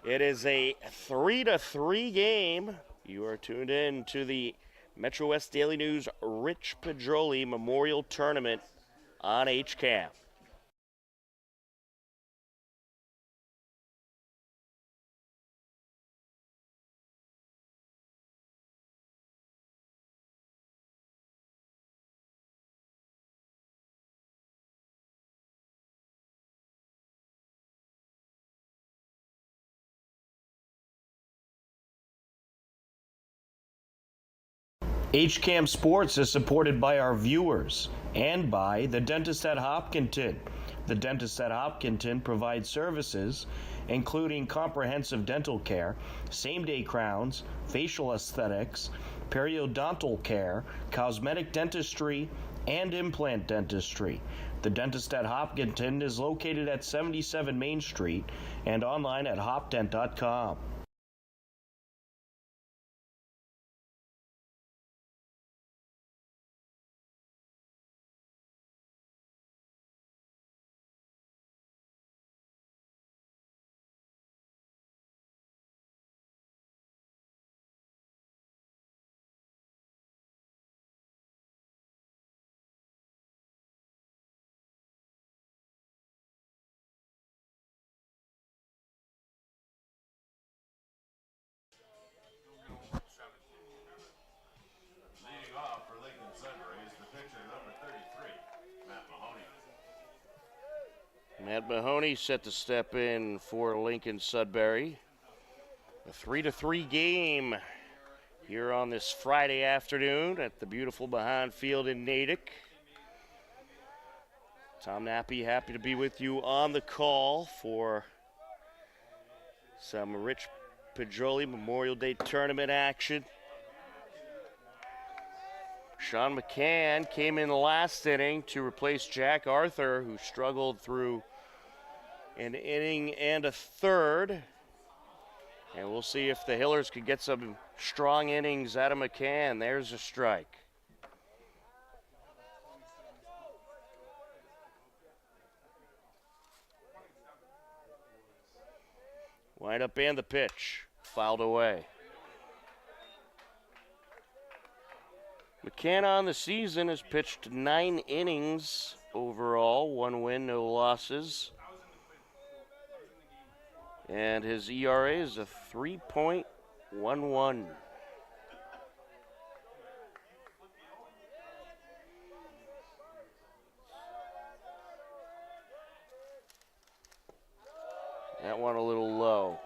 It is a 3-3 game. You are tuned in to the Metro West Daily News Rich Pedroli Memorial Tournament on HCAM. HCAM Sports is supported by our viewers and by the Dentist at Hopkinton. The Dentist at Hopkinton provides services including comprehensive dental care, same-day crowns, facial aesthetics, periodontal care, cosmetic dentistry, and implant dentistry. The Dentist at Hopkinton is located at 77 Main Street and online at hopdent.com. Leading off for Lincoln-Sudbury is the pitcher, number 33, Matt Mahoney. Matt Mahoney set to step in for Lincoln-Sudbury. A 3-3 game here on this Friday afternoon at the beautiful Mahan Field in Natick. Tom Nappy happy to be with you on the call for some Rich Pedroli Memorial Day Tournament action. Sean McCann came in the last inning to replace Jack Arthur, who struggled through an inning and a third. And we'll see if the Hillers can get some strong innings out of McCann. There's a strike. Wind up and the pitch. Fouled away. McCann on the season has pitched 9 innings overall, 1 win, no losses. And his ERA is a 3.11. That one a little low.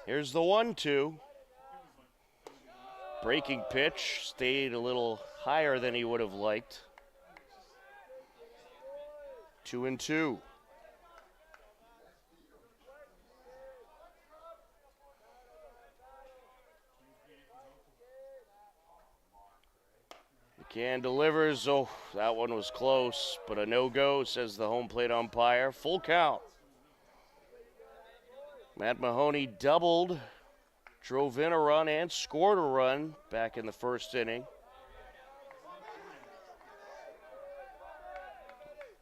Here's the 1-2. Breaking pitch stayed a little higher than he would have liked. 2-2. McCann delivers. Oh, that one was close, but a no-go, says the home plate umpire. Full count. Matt Mahoney doubled, drove in a run and scored a run back in the first inning.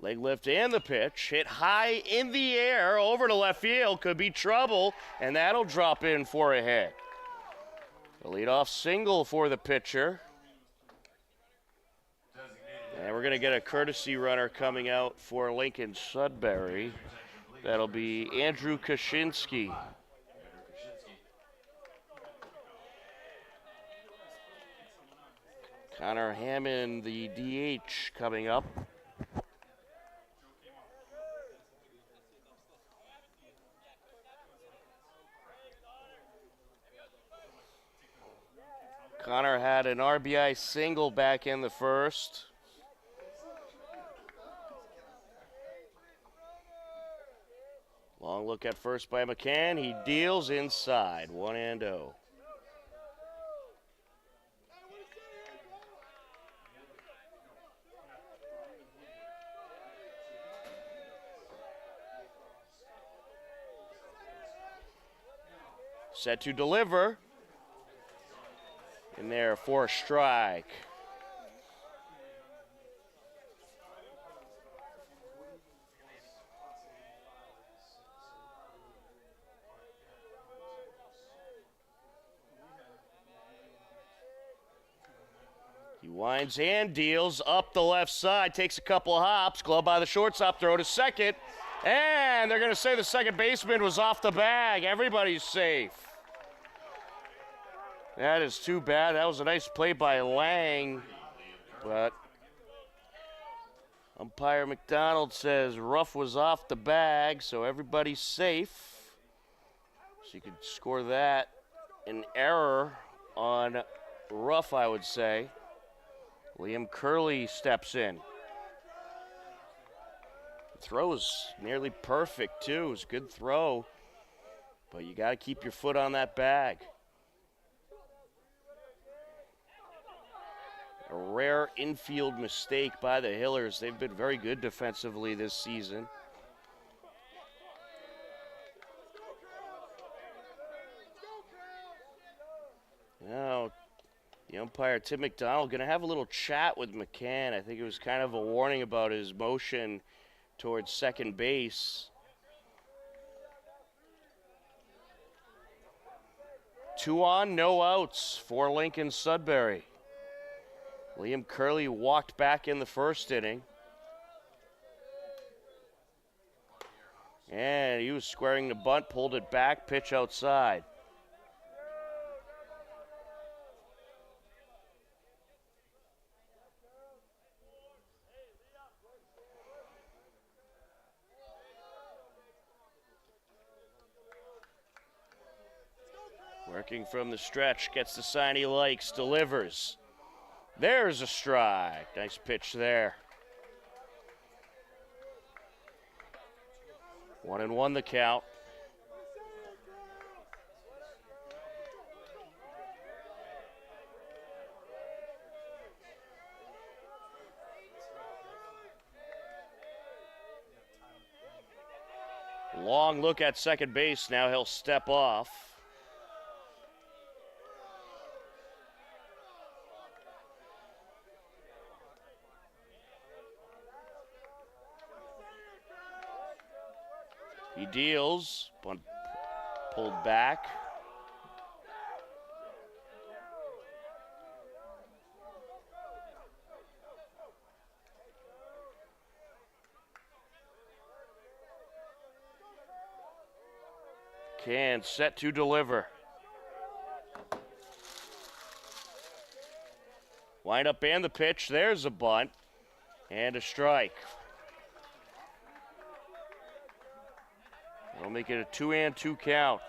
Leg lift and the pitch, hit high in the air over to left field, could be trouble, and that'll drop in for a hit. The leadoff single for the pitcher. And we're going to get a courtesy runner coming out for Lincoln-Sudbury. That'll be Andrew Kaczynski. Connor Hammond, the DH, coming up. Connor had an RBI single back in the first. Long look at first by McCann. He deals inside, 1-0. Set to deliver. In there for a strike. He winds and deals up the left side, takes a couple of hops, glove by the shortstop, throw to second, and they're going to say the second baseman was off the bag. Everybody's safe. That is too bad. That was a nice play by Lang, but umpire McDonald says Ruff was off the bag, so everybody's safe. So you could score that an error on Ruff, I would say. Liam Curley steps in. The throw is nearly perfect, too. It's a good throw, but you got to keep your foot on that bag. A rare infield mistake by the Hillers. They've been very good defensively this season. Now, the umpire, Tim McDonald, going to have a little chat with McCann. I think it was kind of a warning about his motion towards second base. 2 on, no outs for Lincoln-Sudbury. Liam Curley walked back in the first inning. And he was squaring the bunt, pulled it back, pitch outside. Working from the stretch, gets the sign he likes, delivers. There's a strike. Nice pitch there. 1-1 the count. Long look at second base. Now he'll step off. He deals, bunt pulled back. Can set to deliver. Wind up and the pitch. There's a bunt and a strike. That'll make it a 2-2 count.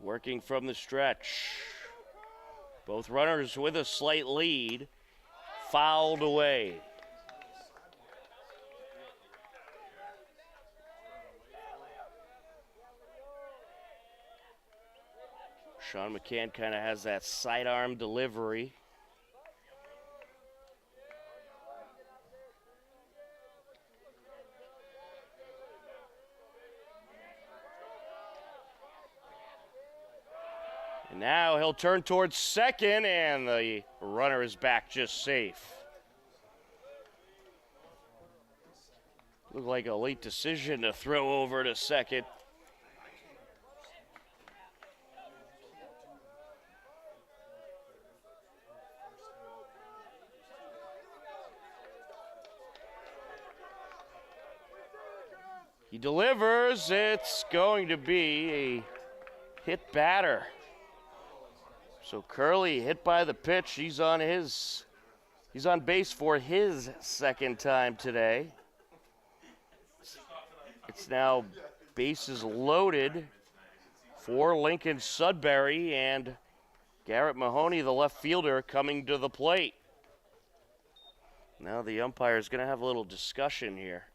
Working from the stretch. Both runners with a slight lead. Fouled away. Sean McCann kind of has that sidearm delivery. And now he'll turn towards second, and the runner is back just safe. Looked like a late decision to throw over to second. He delivers. It's going to be a hit batter. So Curley hit by the pitch. He's on base for his second time today. It's now bases loaded for Lincoln-Sudbury, and Garrett Mahoney, the left fielder, coming to the plate. Now the umpire is going to have a little discussion here.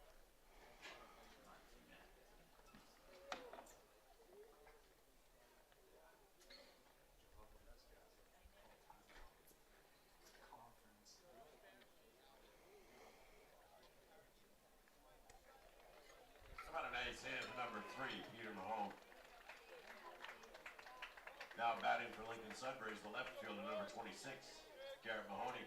Now batting for Lincoln-Sudbury is the left fielder, number 26, Garrett Mahoney.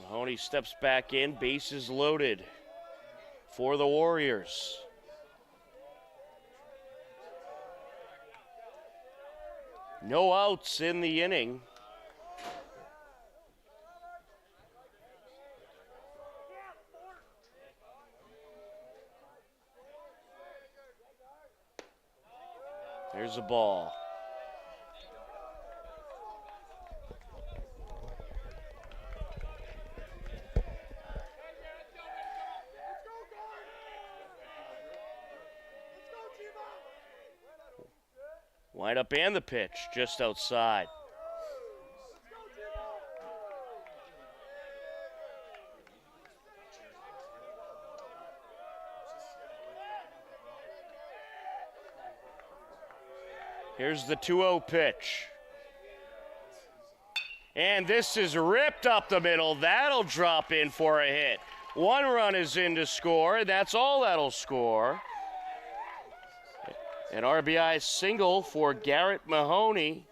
Mahoney steps back in, bases loaded for the Warriors. No outs in the inning. There's a ball. Wind up and the pitch just outside. Here's the 2-0 pitch. And this is ripped up the middle. That'll drop in for a hit. One run is in to score, and that's all that'll score. An RBI single for Garrett Mahoney.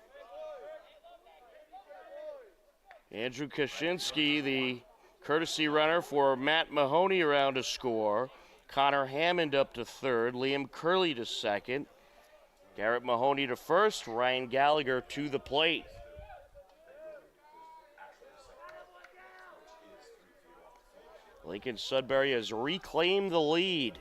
Andrew Kaczynski, the courtesy runner for Matt Mahoney, around to score. Connor Hammond up to third. Liam Curley to second. Garrett Mahoney to first. Ryan Gallagher to the plate. Lincoln-Sudbury has reclaimed the lead.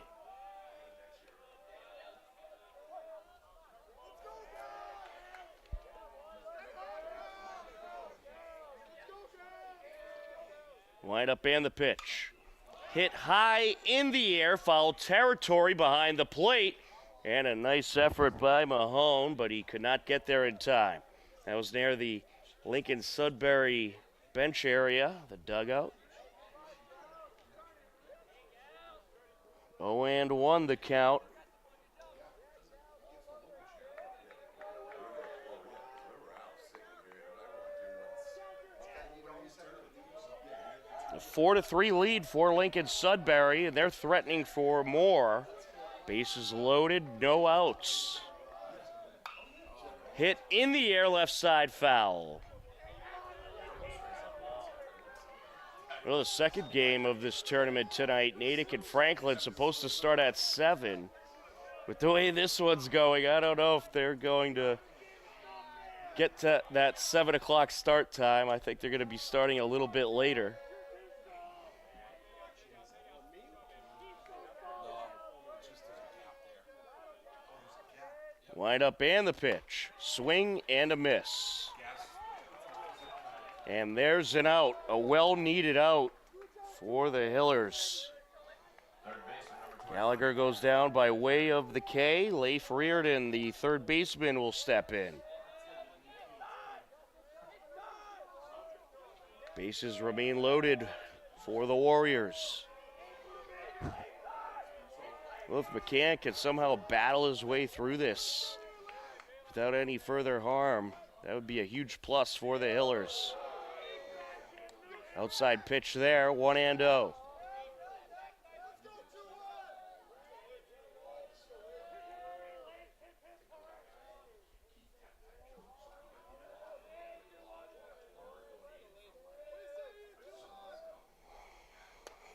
Wind up and the pitch. Hit high in the air, foul territory behind the plate, and a nice effort by Mahone, but he could not get there in time. That was near the Lincoln-Sudbury bench area, the dugout. 0-1 the count. A 4-3 lead for Lincoln-Sudbury, and they're threatening for more. Bases loaded, no outs. Hit in the air, left side foul. Well, the second game of this tournament tonight, Natick and Franklin, supposed to start at 7. With the way this one's going, I don't know if they're going to get to that 7 o'clock start time. I think they're going to be starting a little bit later. Wind up and the pitch. Swing and a miss. And there's an out, a well-needed out for the Hillers. Gallagher goes down by way of the K. Leif Reardon, the third baseman, will step in. Bases remain loaded for the Warriors. Well, if McCann can somehow battle his way through this without any further harm, that would be a huge plus for the Hillers. Outside pitch there, 1-0.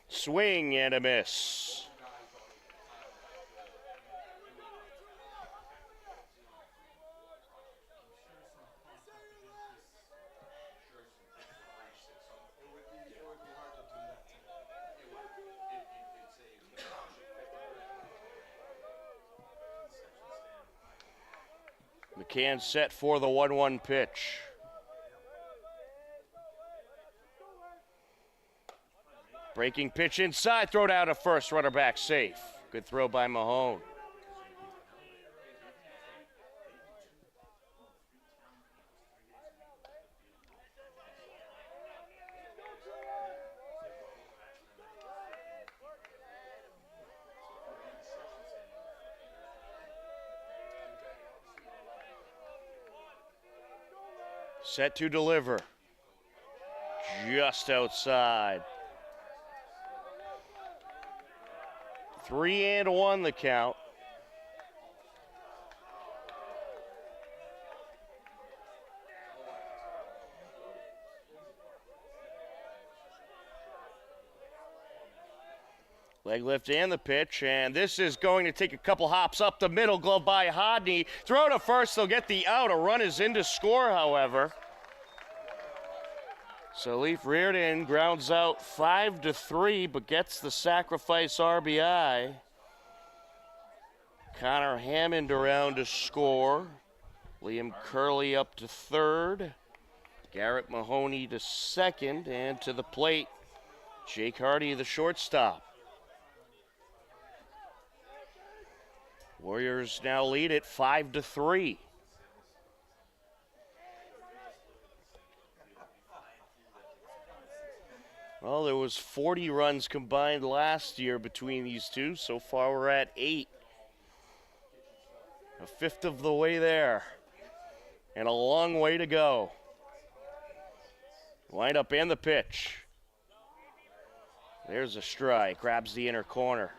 Swing and a miss. McCann set for the 1-1 pitch. Breaking pitch inside, throw down to first, runner back safe. Good throw by Mahone. Set to deliver. Just outside. 3-1 the count. Leg lift and the pitch, and this is going to take a couple hops up the middle, glove by Hodney. Throw to first, they'll get the out. A run is in to score, however. So Leaf Reardon grounds out 5-3, but gets the sacrifice RBI. Connor Hammond around to score. Liam Curley up to third. Garrett Mahoney to second, and to the plate, Jake Hardy, the shortstop. Warriors now lead it 5-3. Well, there was 40 runs combined last year between these two. So far we're at 8. A fifth of the way there. And a long way to go. Wind up and the pitch. There's a strike, grabs the inner corner.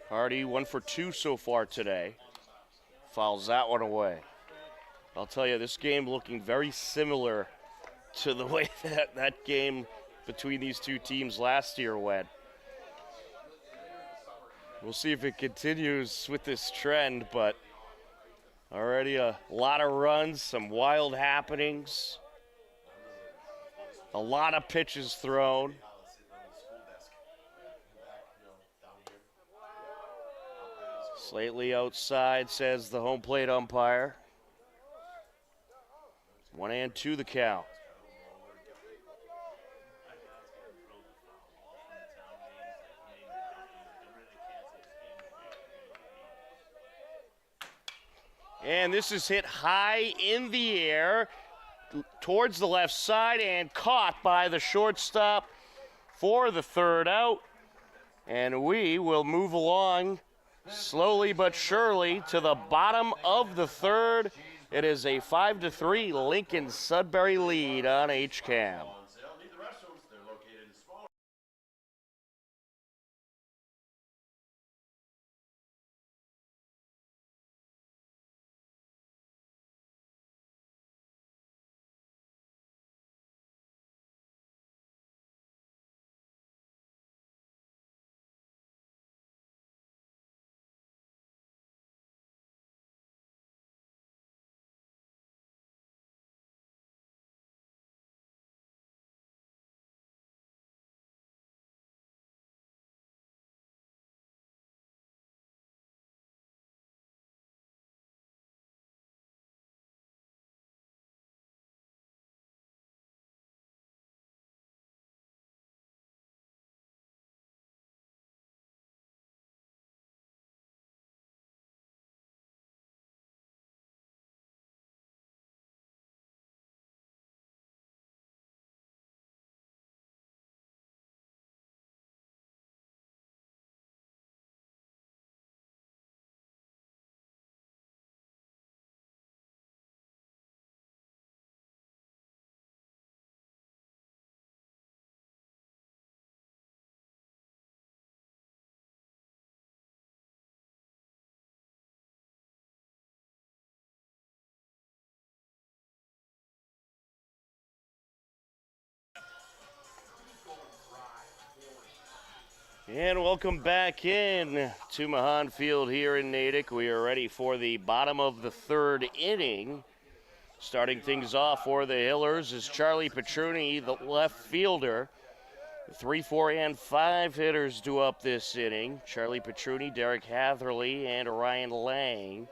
Hardy 1 for 2 so far today. Fouls that one away. I'll tell you, this game looking very similar to the way that game between these two teams last year went. We'll see if it continues with this trend, but already a lot of runs, some wild happenings, a lot of pitches thrown. Slightly outside, says the home plate umpire. 1-2 the count. And this is hit high in the air towards the left side and caught by the shortstop for the third out. And we will move along slowly but surely to the bottom of the third. It is a 5-3 Lincoln-Sudbury lead on HCAM. And welcome back in to Mahan Field here in Natick. We are ready for the bottom of the third inning. Starting things off for the Hillers is Charlie Petruni, the left fielder. 3, 4, and 5 hitters due up this inning. Charlie Petruni, Derek Hatherley, and Ryan Lang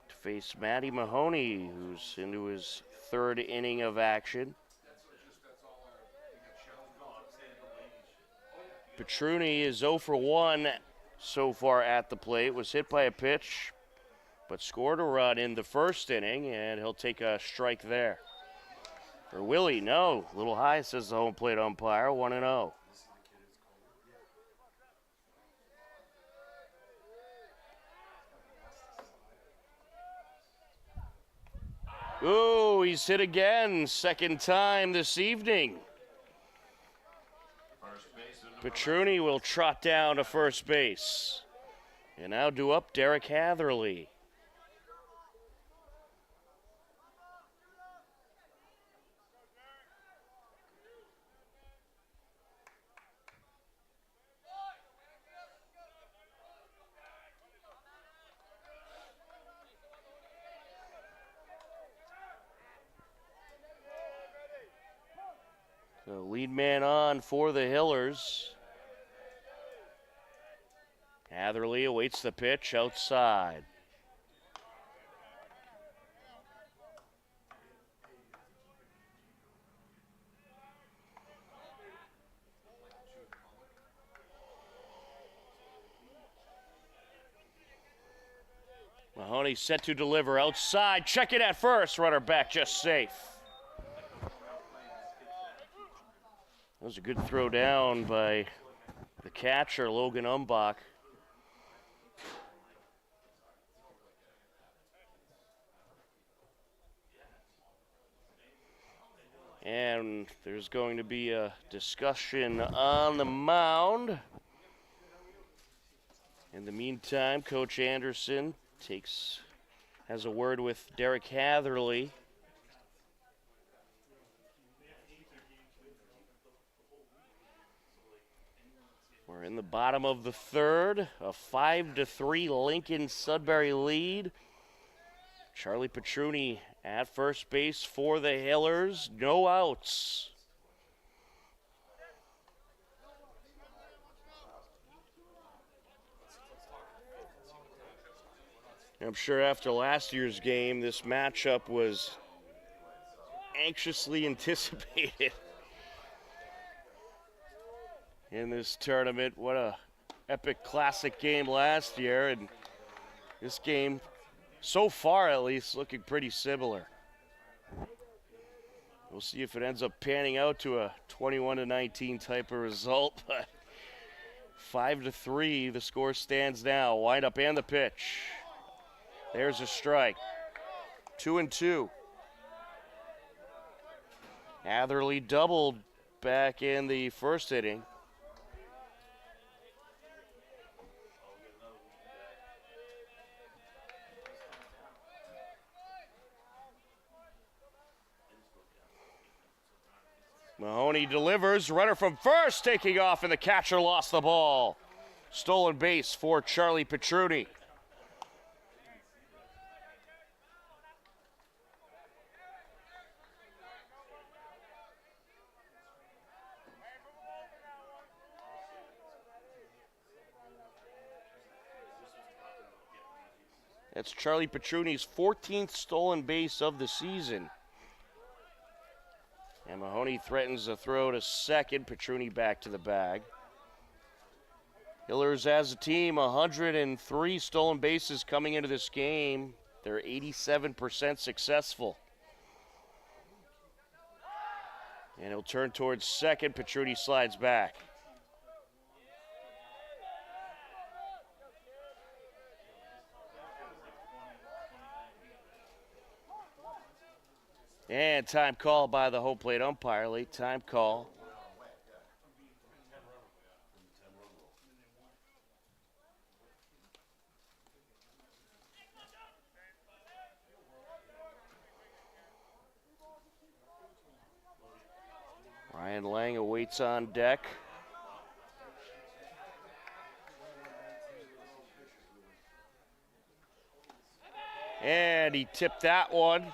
to face Matty Mahoney, who's into his 3rd inning of action. Petruni is 0 for 1 so far at the plate. Was hit by a pitch, but scored a run in the 1st inning, and he'll take a strike there. For Willie, no. A little high, says the home plate umpire, 1-0. Ooh, he's hit again, 2nd time this evening. Petruni will trot down to first base. And now due up Derek Hatherley. The lead man on for the Hillers. Hatherley awaits the pitch outside. Mahoney set to deliver outside. Check it at first. Runner back just safe. That was a good throw down by the catcher, Logan Umbach. And there's going to be a discussion on the mound. In the meantime, Coach Anderson has a word with Derek Hatherley. We're in the bottom of the 3rd, a 5-3 Lincoln-Sudbury lead. Charlie Petruni at first base for the Hillers, no outs. I'm sure after last year's game, this matchup was anxiously anticipated. In this tournament. What a epic classic game last year, and this game, so far at least, looking pretty similar. We'll see if it ends up panning out to a 21-19 type of result, but 5-3, the score stands now. Wind up and the pitch. There's a strike. 2-2. Hatherley doubled back in the 1st inning. Mahoney delivers, runner from first taking off, and the catcher lost the ball. Stolen base for Charlie Petruni. That's Charlie Petruni's 14th stolen base of the season. And Mahoney threatens a throw to second. Petruni back to the bag. Hillers as a team, 103 stolen bases coming into this game. They're 87% successful. And he'll turn towards second. Petruni slides back. And time call by the home plate umpire, late time call. Ryan Lang awaits on deck. And he tipped that one.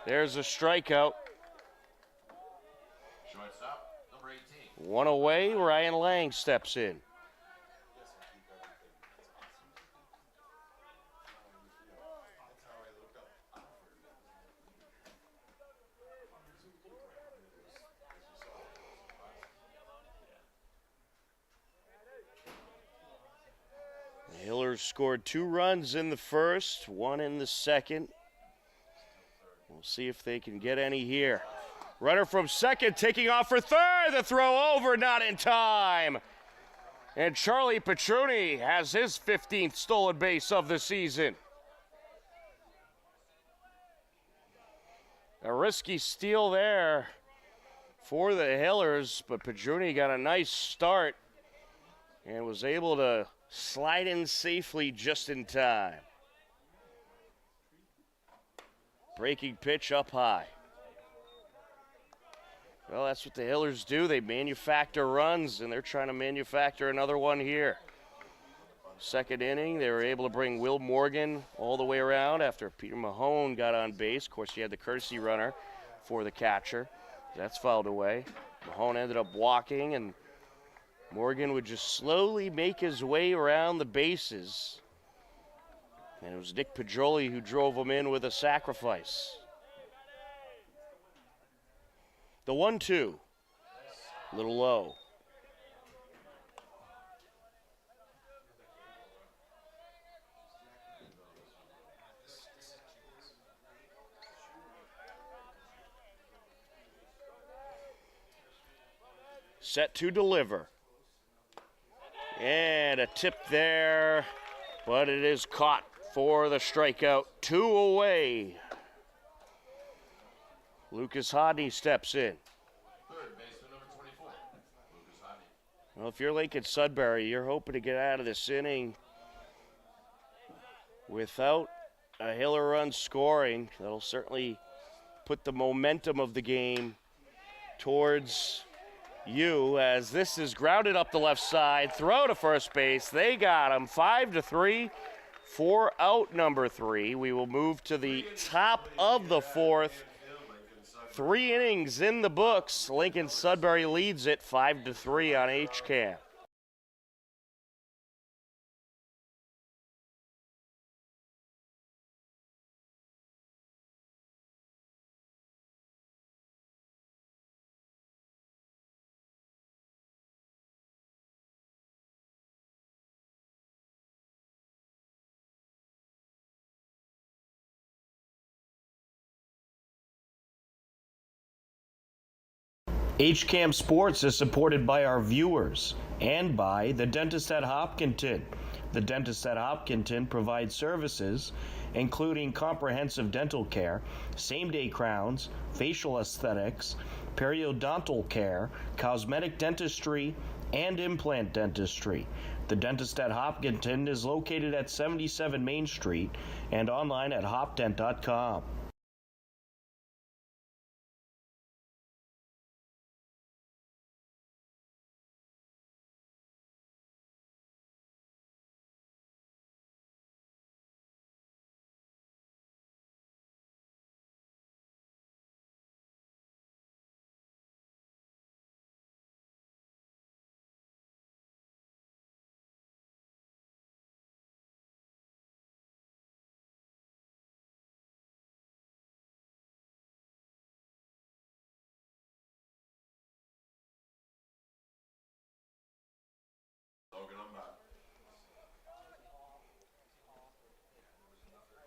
There's a strikeout. Shortstop, number 18. One away, Ryan Lang steps in. The Hillers scored 2 runs in the first, 1 in the second. We'll see if they can get any here. Runner from second taking off for third. The throw over, not in time. And Charlie Petruni has his 15th stolen base of the season. A risky steal there for the Hillers, but Petruni got a nice start and was able to slide in safely just in time. Breaking pitch up high. Well, that's what the Hillers do. They manufacture runs, and they're trying to manufacture another one here. Second inning, they were able to bring Will Morgan all the way around after Peter Mahone got on base. Of course, he had the courtesy runner for the catcher. That's fouled away. Mahone ended up walking, and Morgan would just slowly make his way around the bases. And it was Nick Pedroli who drove him in with a sacrifice. The 1-2, a little low. Set to deliver. And a tip there, but it is caught for the strikeout. 2 away. Lucas Hodney steps in. Third baseman, number 24. Lucas Hodney. Well, if you're Lincoln-Sudbury, you're hoping to get out of this inning without a Hiller run scoring. That'll certainly put the momentum of the game towards you, as this is grounded up the left side. Throw to first base. They got him. 5-3 for out number 3. We will move to the top of the 4th. 3 innings in the books. Lincoln-Sudbury leads it 5-3 on HCAM. HCAM Sports is supported by our viewers and by the Dentist at Hopkinton. The Dentist at Hopkinton provides services including comprehensive dental care, same-day crowns, facial aesthetics, periodontal care, cosmetic dentistry, and implant dentistry. The Dentist at Hopkinton is located at 77 Main Street and online at hopdent.com.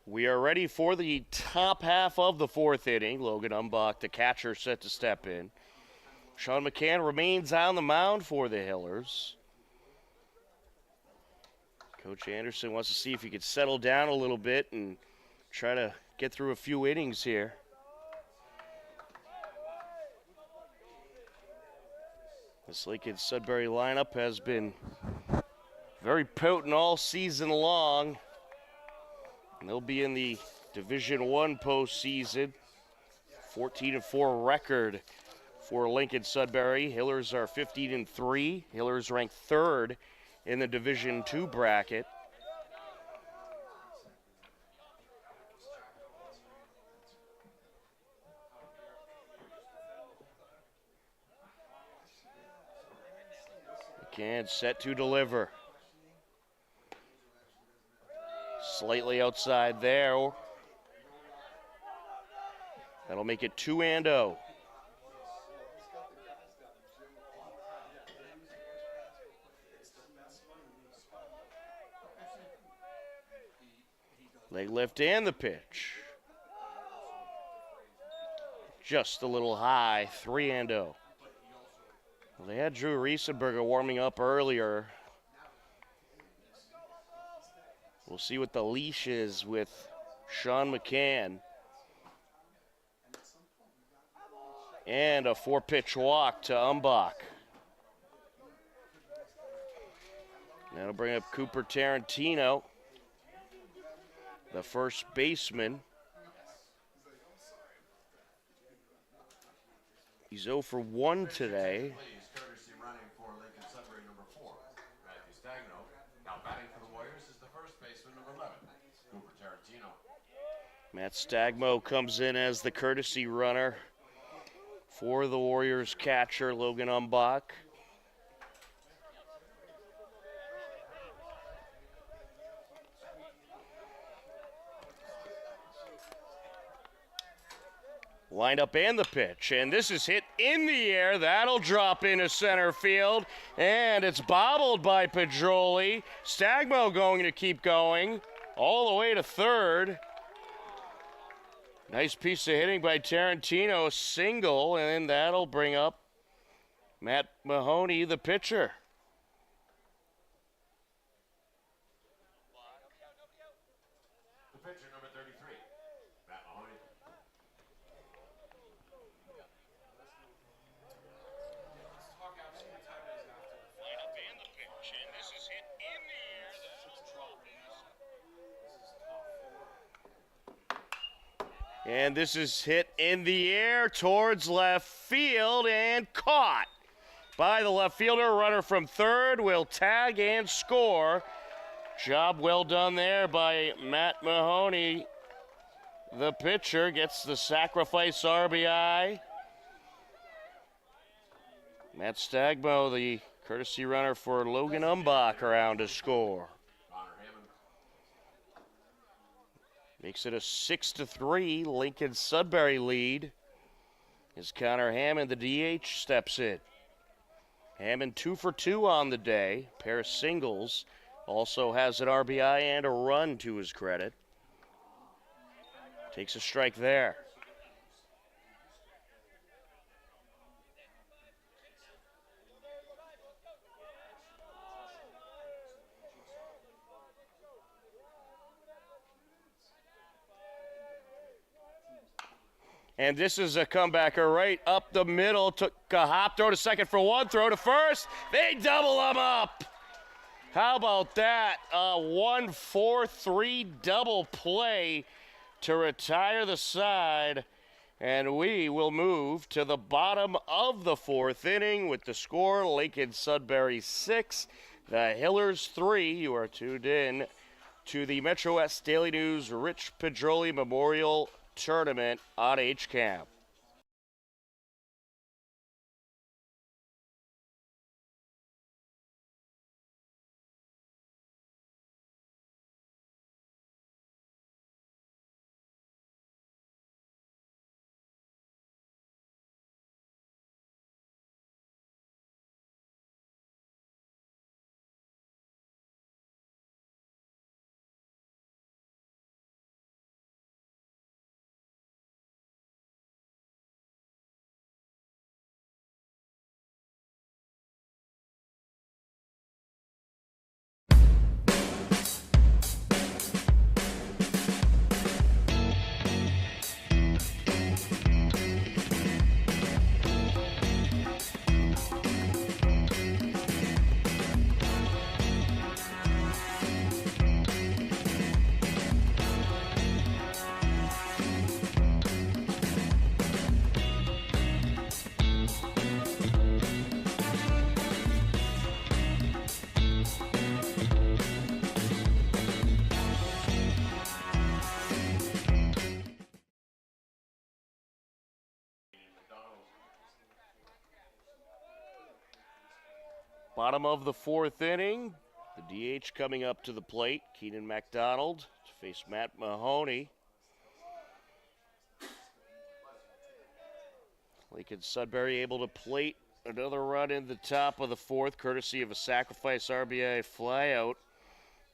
We are ready for the top half of the 4th inning. Logan Umbach, the catcher, set to step in. Sean McCann remains on the mound for the Hillers. Coach Anderson wants to see if he could settle down a little bit and try to get through a few innings here. This Lincoln-Sudbury lineup has been very potent all season long. And they'll be in the Division I postseason. 14-4 record for Lincoln-Sudbury. Hillers are 15-3. Hillers ranked 3rd in the Division II bracket. and set to deliver. Slightly outside there. That'll make it 2-0. Leg lift and the pitch. Just a little high, 3-0. Well, they had Drew Riesenberger warming up earlier. We'll see what the leash is with Sean McCann. And a 4-pitch walk to Umbach. That'll bring up Cooper Tarantino, the first baseman. He's 0 for 1 today. Courtesy running for Lincoln-Sudbury, number 4. Matthew Stagno. Now batting for the Warriors is the first baseman, number 11, Cooper Tarantino. Matt Stagmo comes in as the courtesy runner for the Warriors catcher, Logan Umbach. Lined-up and the pitch, and this is hit in the air. That'll drop into center field, and it's bobbled by Pedroli. Stagmo going to keep going all the way to third. Nice piece of hitting by Tarantino, single, and that'll bring up Matt Mahoney, the pitcher. The pitcher, number 33, Matt Mahoney. And this is hit in the air towards left field and caught by the left fielder. Runner from third will tag and score. Job well done there by Matt Mahoney. The pitcher gets the sacrifice RBI. Matt Stagmo, the courtesy runner for Logan Umbach, around to score. Makes it a 6-3 Lincoln-Sudbury lead as Connor Hammond, the DH, steps in. Hammond 2 for 2 on the day, pair of singles, also has an RBI and a run to his credit. Takes a strike there. And this is a comebacker right up the middle. Took a hop, throw to second for one, throw to first. They double them up. How about that? A 1-4-3 double play to retire the side. And we will move to the bottom of the fourth inning with the score Lincoln-Sudbury 6, the Hillers 3. You are tuned in to the Metro West Daily News Rich Pedroli Memorial Tournament on HCAM. Bottom of the fourth inning. The DH coming up to the plate. Keenan McDonald to face Matt Mahoney. Lincoln-Sudbury able to plate another run in the top of the fourth, courtesy of a sacrifice RBI flyout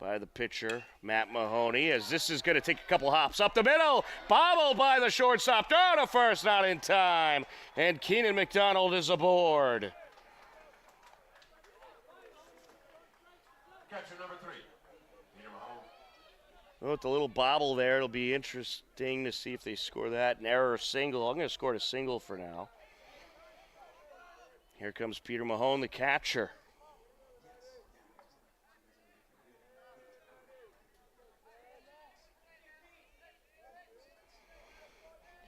by the pitcher, Matt Mahoney, as this is going to take a couple hops up the middle. Bobbled by the shortstop. Throw to first, not in time. And Keenan McDonald is aboard. Catcher number 3, Peter Mahone. Well, with the little bobble there, it'll be interesting to see if they score that. An error single. I'm going to score a single for now. Here comes Peter Mahone, the catcher.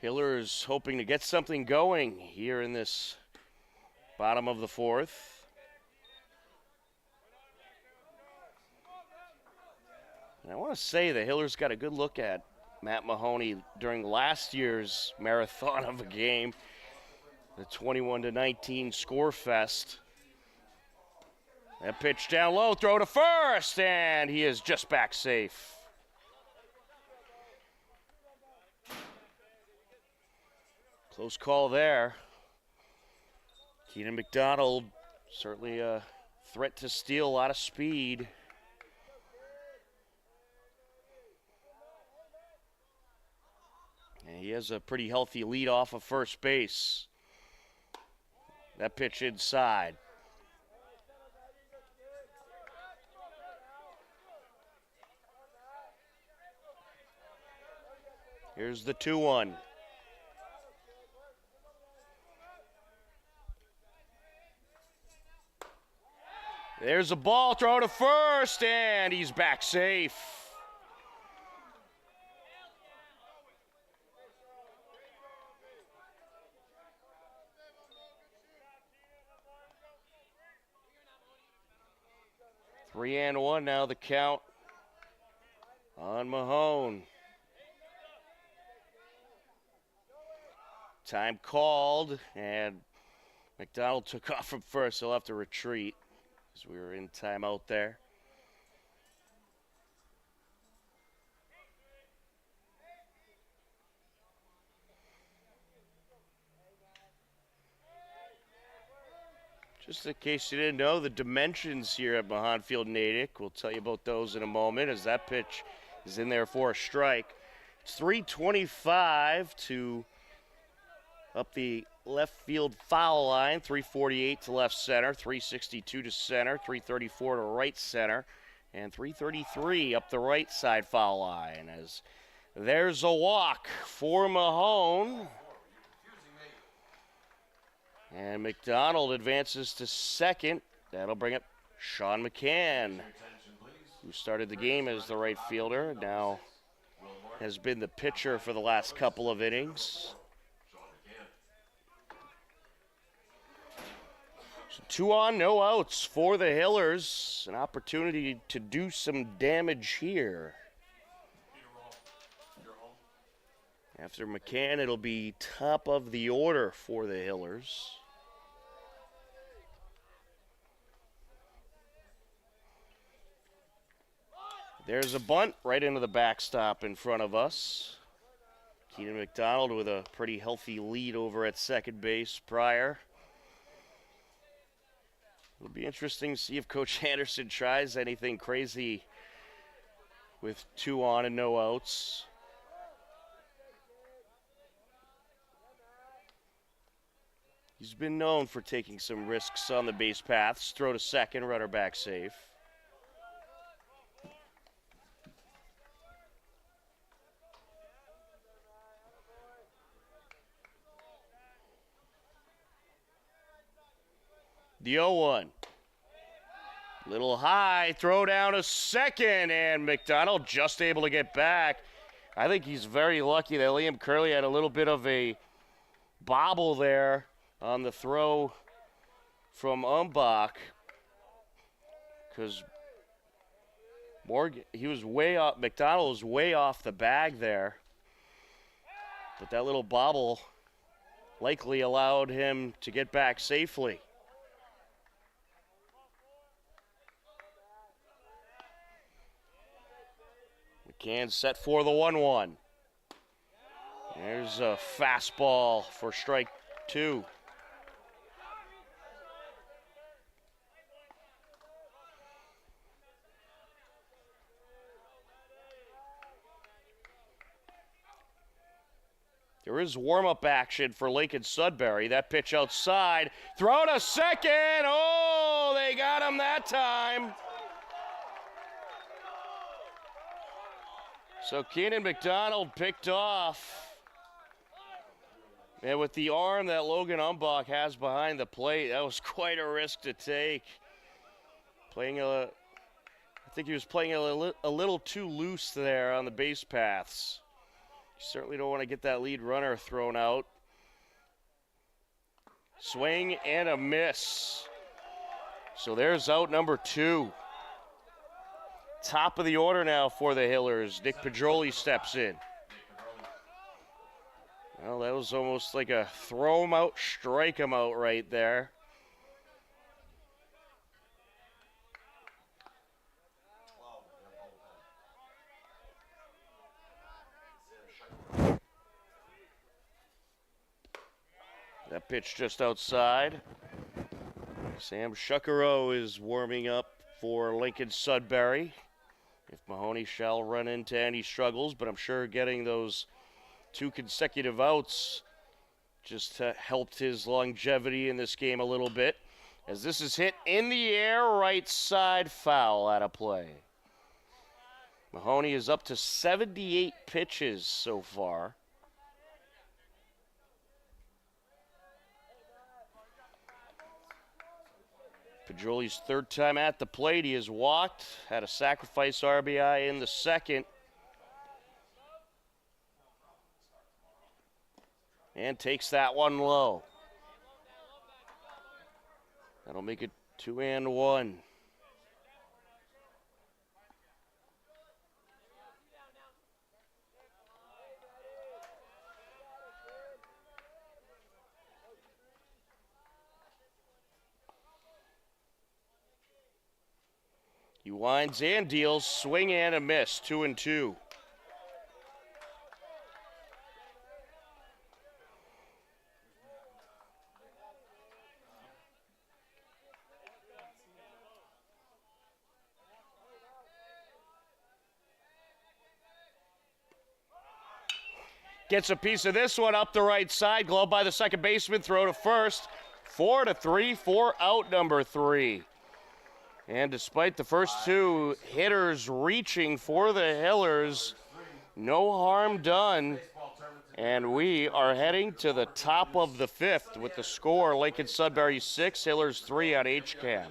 Hillers hoping to get something going here in this bottom of the fourth. And I want to say the Hillers got a good look at Matt Mahoney during last year's marathon of a game, the 21-19 score fest. That pitch down low, throw to first, and he is just back safe. Close call there. Keenan McDonald, certainly a threat to steal, a lot of speed. And he has a pretty healthy lead off of first base. That pitch inside. Here's the 2-1. There's a ball, throw to first, and he's back safe. Three and one now, the count on Mahone. Time called, and McDonald took off from first. He'll have to retreat as we were in timeout there. Just in case you didn't know, the dimensions here at Mahan Field Natick, we'll tell you about those in a moment as that pitch is in there for a strike. It's 325 to up the left field foul line, 348 to left center, 362 to center, 334 to right center, and 333 up the right side foul line as there's a walk for Mahone. And McDonald advances to second. That'll bring up Sean McCann, who started the game as the right fielder, now has been the pitcher for the last couple of innings. So 2 on, no outs for the Hillers. An opportunity to do some damage here. After McCann, it'll be top of the order for the Hillers. There's a bunt right into the backstop in front of us. Keenan McDonald with a pretty healthy lead over at second base prior. It'll be interesting to see if Coach Anderson tries anything crazy with 2 on and no outs. He's been known for taking some risks on the base paths. Throw to second, runner back safe. The 0-1. Little high, throw down to second, and McDonald just able to get back. I think he's very lucky that Liam Curley had a little bit of a bobble there on the throw from Umbach, because he was way off. McDonald was way off the bag there, but that little bobble likely allowed him to get back safely. McCann set for the 1-1. There's a fastball for strike 2. There is warm-up action for Lincoln-Sudbury. That pitch outside. Throw to second. Oh, they got him that time. So Keenan McDonald picked off. And with the arm that Logan Umbach has behind the plate, that was quite a risk to take. I think he was playing a little too loose there on the base paths. You certainly don't want to get that lead runner thrown out. Swing and a miss. So there's out number 2. Top of the order now for the Hillers. Nick Pedroli steps in. Well, that was almost like a throw him out, strike him out right there. That pitch just outside. Sam Shuckero is warming up for Lincoln-Sudbury. If Mahoney shall run into any struggles, but I'm sure getting those 2 consecutive outs just helped his longevity in this game a little bit. As this is hit in the air, right side foul out of play. Mahoney is up to 78 pitches so far. Pedroli's 3rd time at the plate. He has walked, had a sacrifice RBI in the 2nd. And takes that one low. That'll make it 2-1. He winds and deals, swing and a miss, 2-2. Gets a piece of this one up the right side, glove by the second baseman, throw to first. 4-3 for out number 3. And despite the first 2 hitters reaching for the Hillers, no harm done. And we are heading to the top of the 5th with the score Lincoln-Sudbury 6, Hillers 3 on HCAM.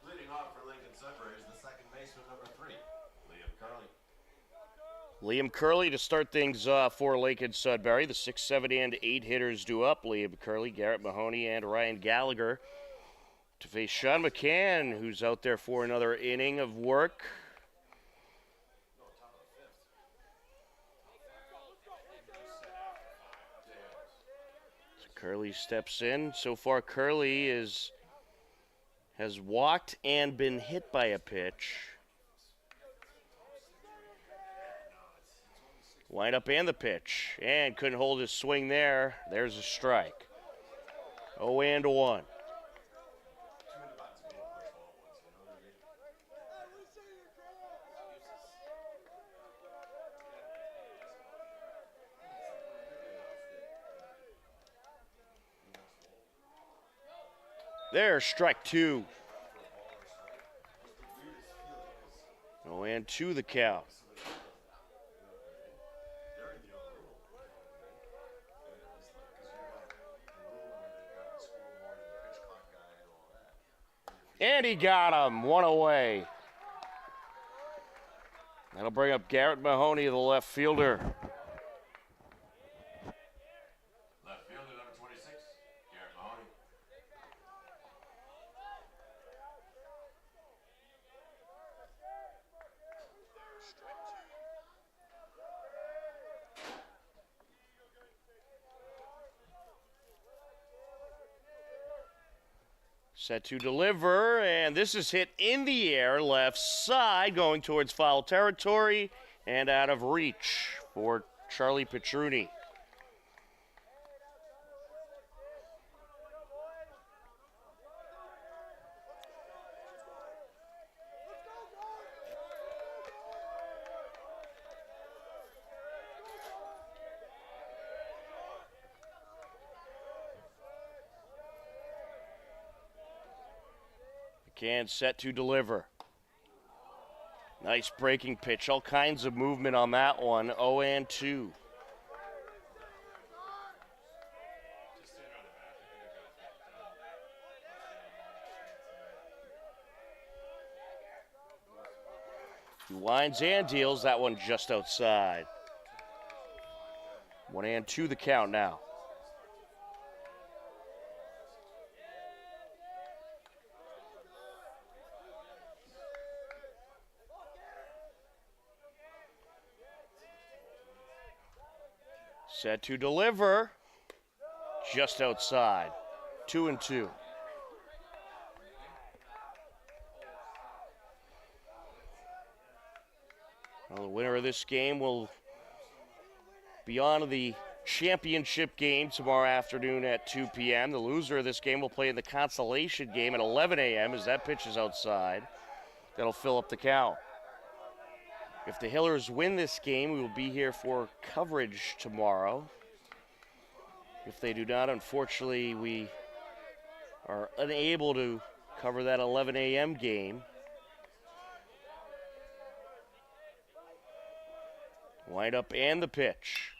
Leading off for Lincoln-Sudbury is the second baseman, number 3, Liam Curley. Liam Curley to start things off for Lincoln-Sudbury. The 6, 7, and 8 hitters due up. Liam Curley, Garrett Mahoney, and Ryan Gallagher to face Sean McCann, who's out there for another inning of work. So Curley steps in. So far, Curley is has walked and been hit by a pitch. Wind up and the pitch, and couldn't hold his swing there. There's a strike. 0-1. There's strike 2. 0-2 the count. And he got him, one away. That'll bring up Garrett Mahoney, the left fielder. Left fielder number 26, Garrett Mahoney. Set to deliver, and this is hit in the air, left side, going towards foul territory and out of reach for Charlie Petruni. Can set to deliver. Nice breaking pitch. All kinds of movement on that one. 0-2. He winds and deals. That one just outside. 1-2 the count now. Set to deliver, just outside, 2-2. Well, the winner of this game will be on to the championship game tomorrow afternoon at 2 p.m. The loser of this game will play in the consolation game at 11 a.m. as that pitch is outside. That'll fill up the count. If the Hillers win this game, we will be here for coverage tomorrow. If they do not, unfortunately, we are unable to cover that 11 a.m. game. Wind up and the pitch.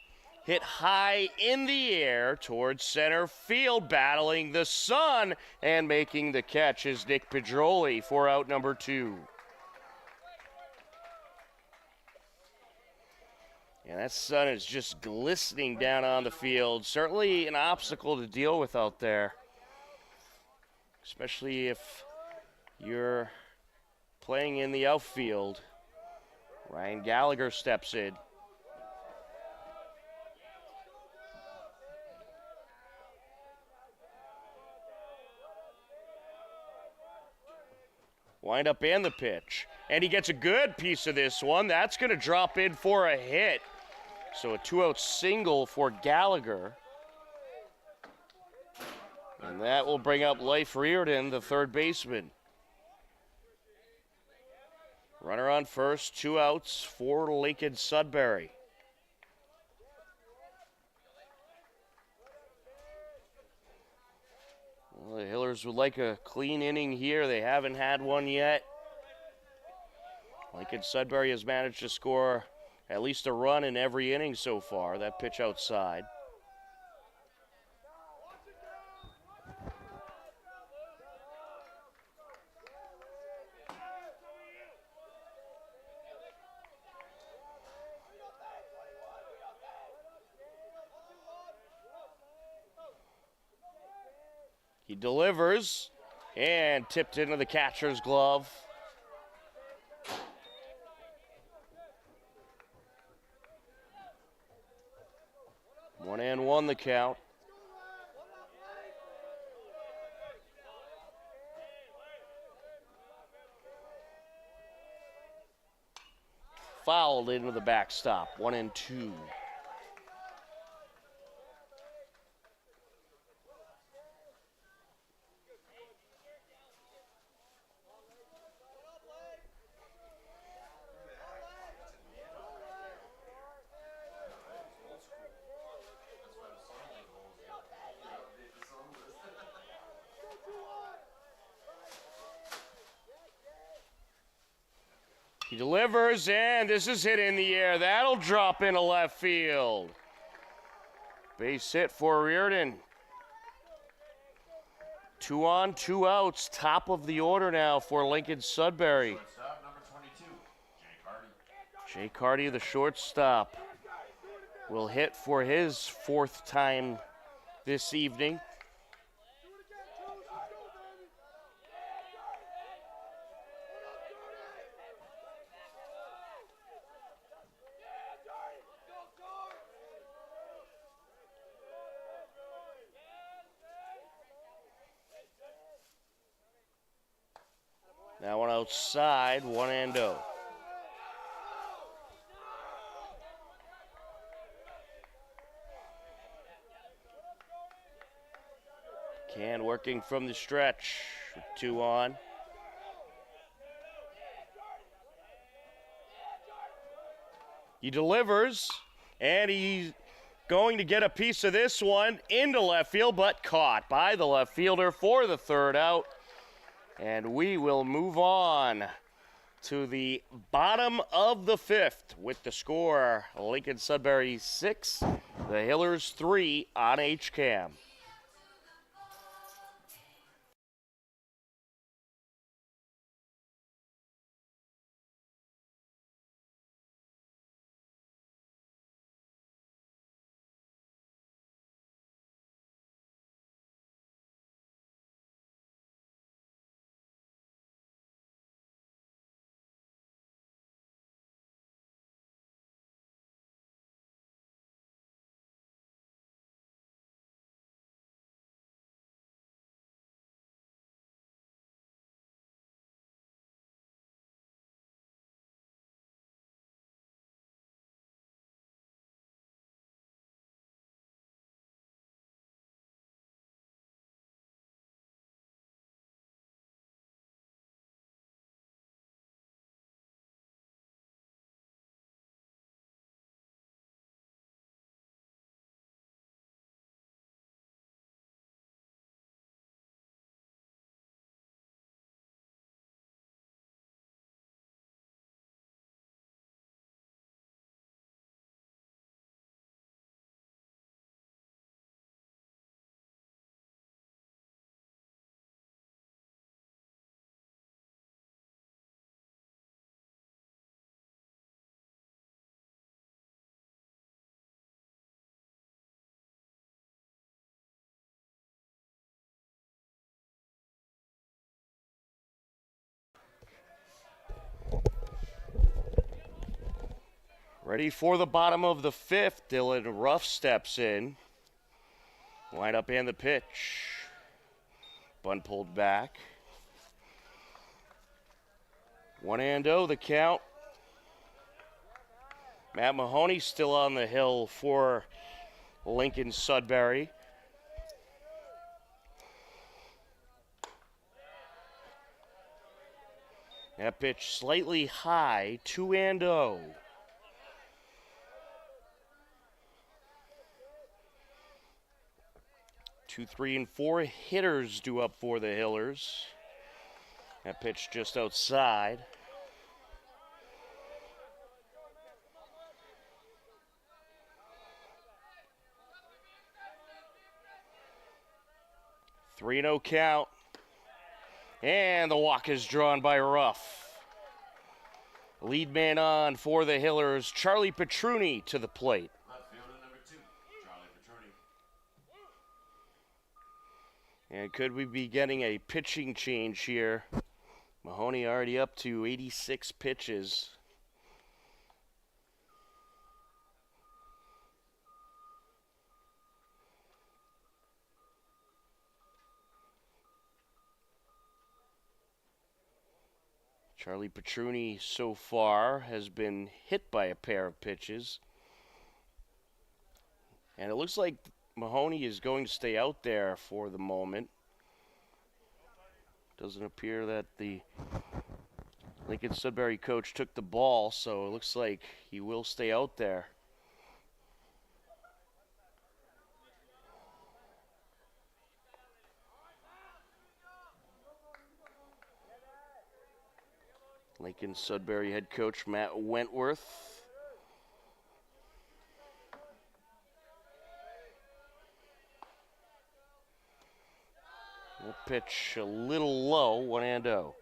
Hit high in the air towards center field, battling the sun, and making the catch is Nick Pedroli for out number 2. And that sun is just glistening down on the field. Certainly an obstacle to deal with out there, especially if you're playing in the outfield. Ryan Gallagher steps in. Wind up and the pitch. And he gets a good piece of this one. That's going to drop in for a hit. So a 2-out single for Gallagher. And that will bring up Leif Reardon, the third baseman. Runner on first, 2 outs for Lincoln-Sudbury. Well, the Hillers would like a clean inning here. They haven't had one yet. Lincoln-Sudbury has managed to score at least a run in every inning so far. That pitch outside. He delivers and tipped into the catcher's glove. One and one the count. fouled into the backstop. 1-2. He delivers, and this is hit in the air. That'll drop into left field. Base hit for Reardon. 2 on, 2 outs. Top of the order now for Lincoln-Sudbury. Shortstop, number 22, Jake Hardy. Jake Hardy, the shortstop, will hit for his 4th time this evening. Now one outside, 1-0. Can working from the stretch, 2 on. He delivers, and he's going to get a piece of this one into left field, but caught by the left fielder for the 3rd out. And we will move on to the bottom of the 5th with the score Lincoln-Sudbury 6, the Hillers 3 on HCAM. Ready for the bottom of the 5th. Dylan Ruff steps in. Line up and the pitch. Bunt pulled back. 1-0 the count. Matt Mahoney still on the hill for Lincoln-Sudbury. That pitch slightly high, 2-0. 2, 3, and 4 hitters due up for the Hillers. That pitch just outside. Three 3-0 count. And the walk is drawn by Ruff. Lead man on for the Hillers, Charlie Petruni to the plate. Left fielder number 2, Charlie Petruni. And could we be getting a pitching change here? Mahoney already up to 86 pitches. Charlie Petruni so far has been hit by a pair of pitches. And it looks like Mahoney is going to stay out there for the moment. Doesn't appear that the Lincoln-Sudbury coach took the ball, so it looks like he will stay out there. Lincoln-Sudbury head coach Matt Wentworth. The pitch a little low, 1-0.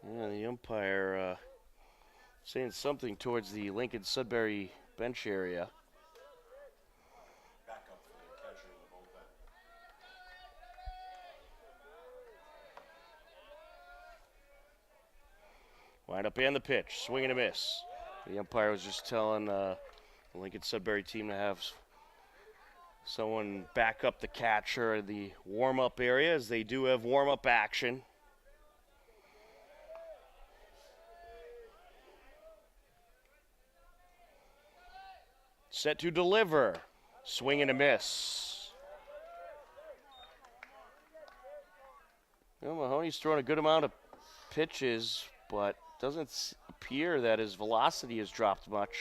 Yeah, the umpire saying something towards the Lincoln-Sudbury bench area. Wind up and the pitch, swing and a miss. The umpire was just telling the Lincoln-Sudbury team to have someone back up the catcher in the warm-up area, as they do have warm-up action. Set to deliver. Swing and a miss. Well, Mahoney's thrown a good amount of pitches, but doesn't appear that his velocity has dropped much.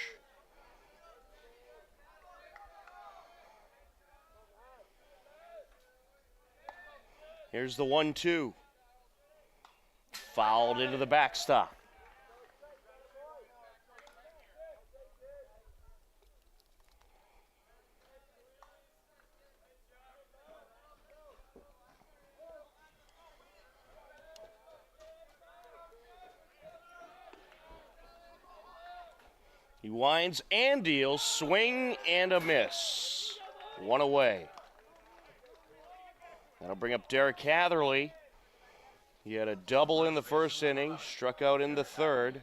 Here's the 1-2. Fouled into the backstop. He winds and deals, swing and a miss. One away. That'll bring up Derek Hatherley. He had a double in the first inning, struck out in the third.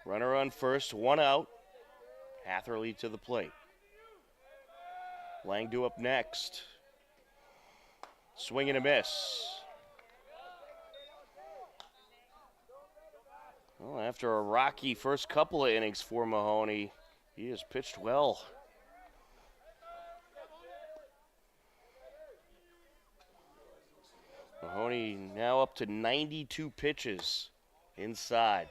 Runner on first, one out. Hatherley to the plate. Langdo up next. Swing and a miss. Well, after a rocky first couple of innings for Mahoney, he has pitched well. Mahoney now up to 92 pitches inside.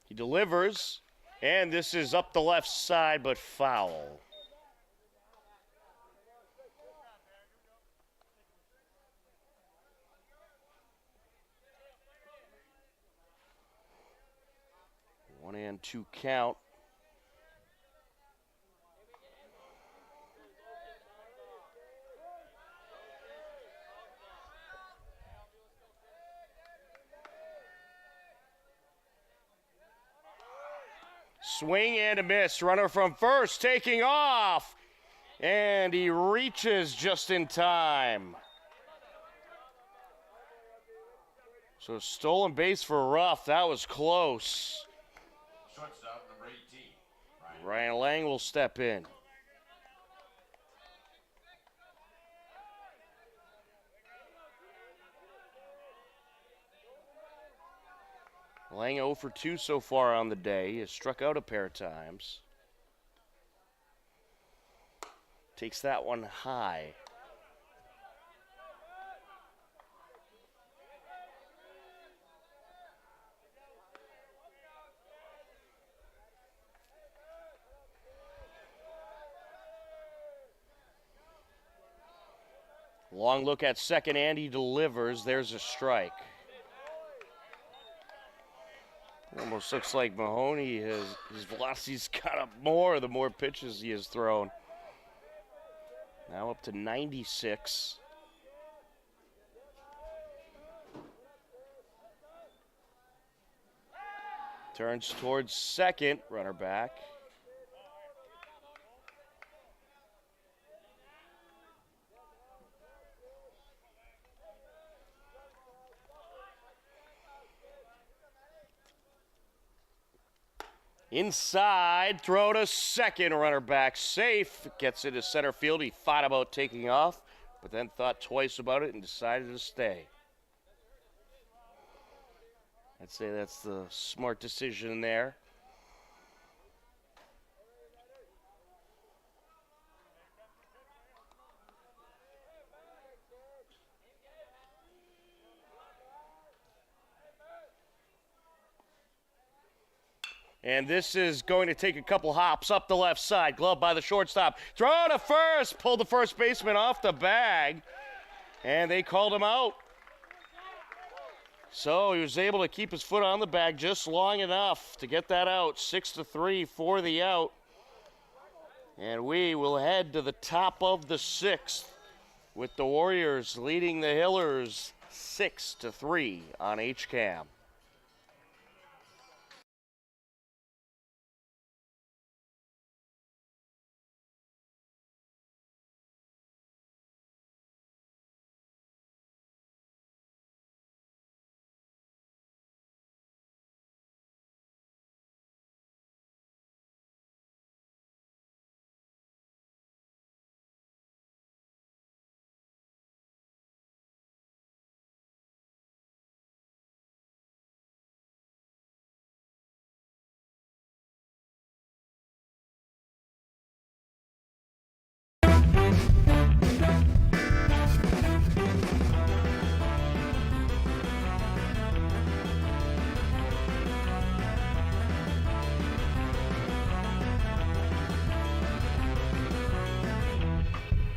He delivers, and this is up the left side, but foul. One and two count. Swing and a miss. Runner from first taking off. And he reaches just in time. So stolen base for Ruff. That was close. Shortstop number 18. Ryan Lang will step in. Lang 0 for 2 so far on the day. He has struck out a pair of times. Takes that one high. Long look at second, and he delivers. There's a strike. Almost looks like Mahoney his velocity's got up more the more pitches he has thrown. Now up to 96. Turns towards second, runner back. Inside, throw to second, runner back safe. Gets into center field. He thought about taking off, but then thought twice about it and decided to stay. I'd say that's the smart decision there. And this is going to take a couple hops up the left side. Glove by the shortstop. Throw to first. Pulled the first baseman off the bag. And they called him out. So he was able to keep his foot on the bag just long enough to get that out. 6-3 for the out. And we will head to the top of the sixth with the Warriors leading the Hillers 6-3 on HCAM.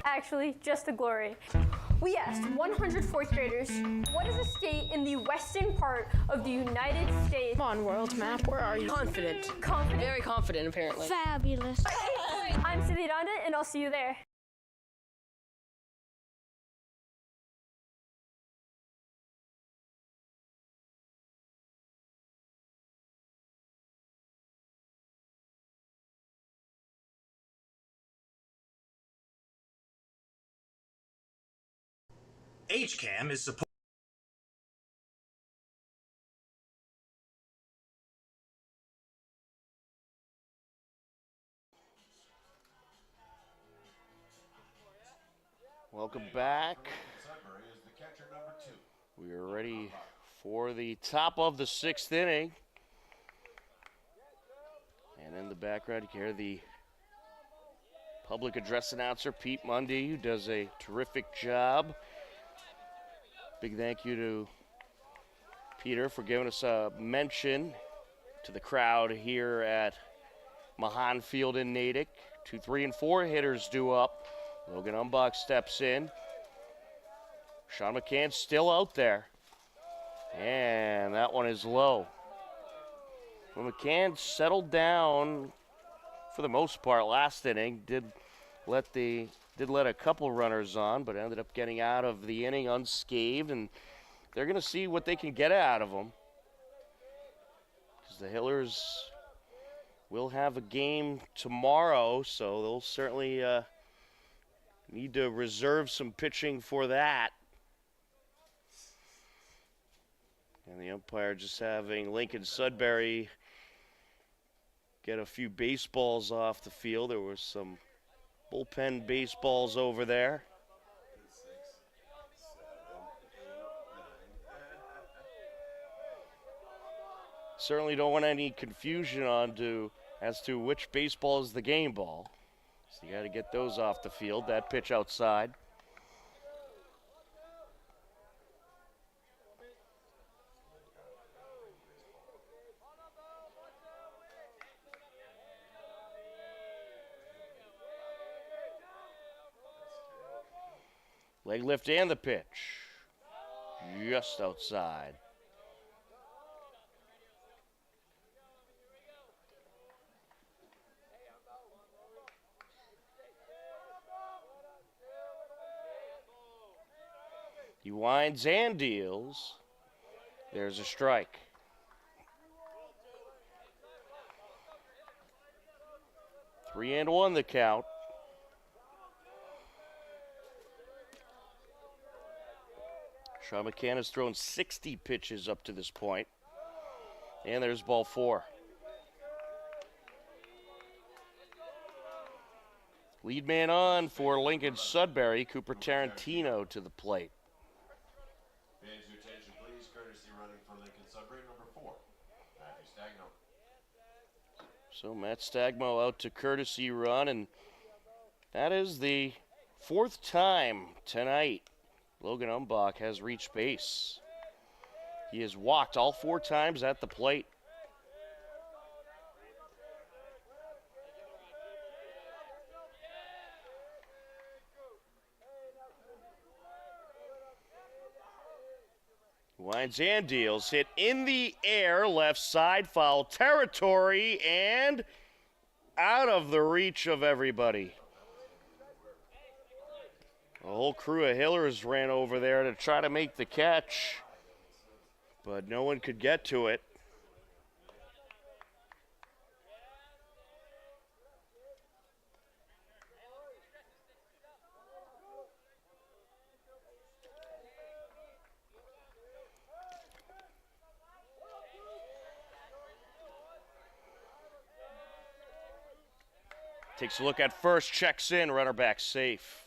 Actually, just the glory. We asked 100 fourth graders, what is a state in the western part of the United States? Come on, world map, where are you? Confident. Confident? Very confident, apparently. Fabulous. I'm Cindy Donda, and I'll see you there. HCAM is supported. Welcome back. We are ready for the top of the sixth inning. And in the background, you can hear the public address announcer, Pete Mundy, who does a terrific job. Big thank you to Peter for giving us a mention to the crowd here at Mahan Field in Natick. 2, 3, and 4 hitters due up. Logan Umbach steps in. Sean McCann's still out there. And that one is low. Well, McCann settled down for the most part last inning. Did let a couple runners on, but ended up getting out of the inning unscathed. And they're going to see what they can get out of him. Because the Hillers will have a game tomorrow, so they'll certainly need to reserve some pitching for that. And the umpire just having Lincoln-Sudbury get a few baseballs off the field. There were some bullpen baseballs over there. Certainly don't want any confusion as to which baseball is the game ball. So you got to get those off the field. That pitch outside. Leg lift and the pitch. Just outside. He winds and deals. There's a strike. 3-1 the count. Sean McCann has thrown 60 pitches up to this point. And there's ball 4. Lead man on for Lincoln-Sudbury, Cooper Tarantino to the plate. Fans, your attention, please. Courtesy running for Lincoln-Sudbury, number 4, Matthew Stagno. So Matt Stagmo out to courtesy run, and that is the 4th time tonight Logan Umbach has reached base. He has walked all 4 times at the plate. Winds and deals, hit in the air, left side, foul territory, and out of the reach of everybody. A whole crew of Hillers ran over there to try to make the catch, but no one could get to it. Takes a look at first, checks in, runner back safe.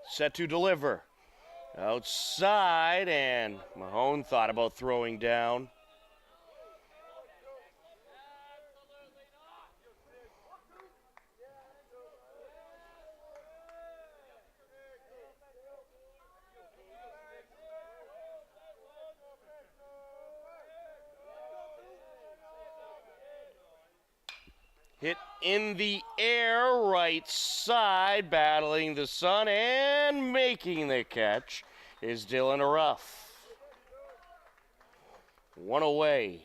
Set to deliver. Outside, and Mahone thought about throwing down. Hit in the air, right side, battling the sun and making the catch is Dylan Ruff. 1 away.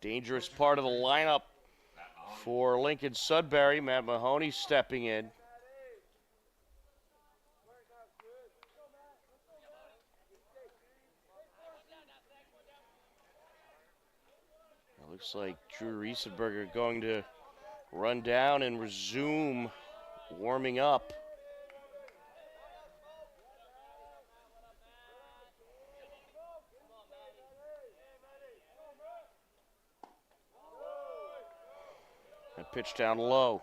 Dangerous part of the lineup for Lincoln-Sudbury. Matt Mahoney stepping in. Looks like Drew Riesenberger going to run down and resume warming up. That pitch down low.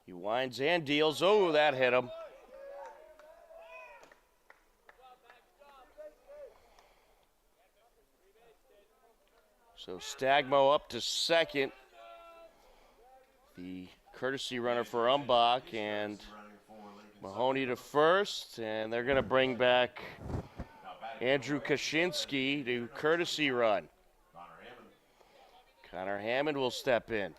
He winds and deals. Oh, that hit him. So Stagmo up to second. The courtesy runner for Umbach, and Mahoney to first. And they're going to bring back Andrew Kaczynski to courtesy run. Connor Hammond will step in.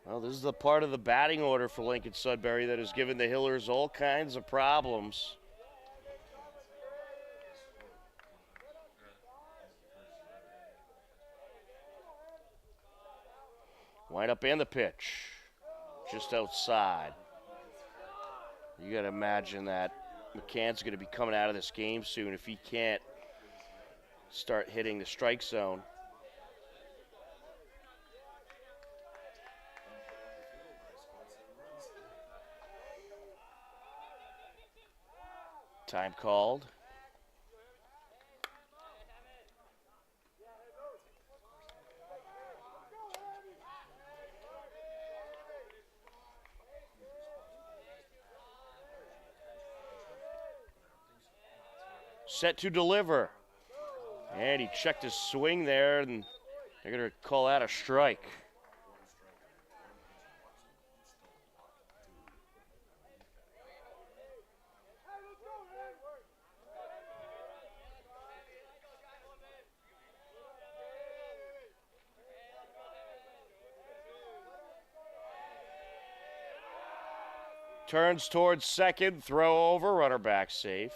Well, this is the part of the batting order for Lincoln-Sudbury that has given the Hillers all kinds of problems. Wind up and the pitch. Just outside. You got to imagine that McCann's going to be coming out of this game soon if he can't start hitting the strike zone. Time called. Set to deliver. And he checked his swing there, and they're going to call that a strike. Turns towards second, throw over, runner back safe.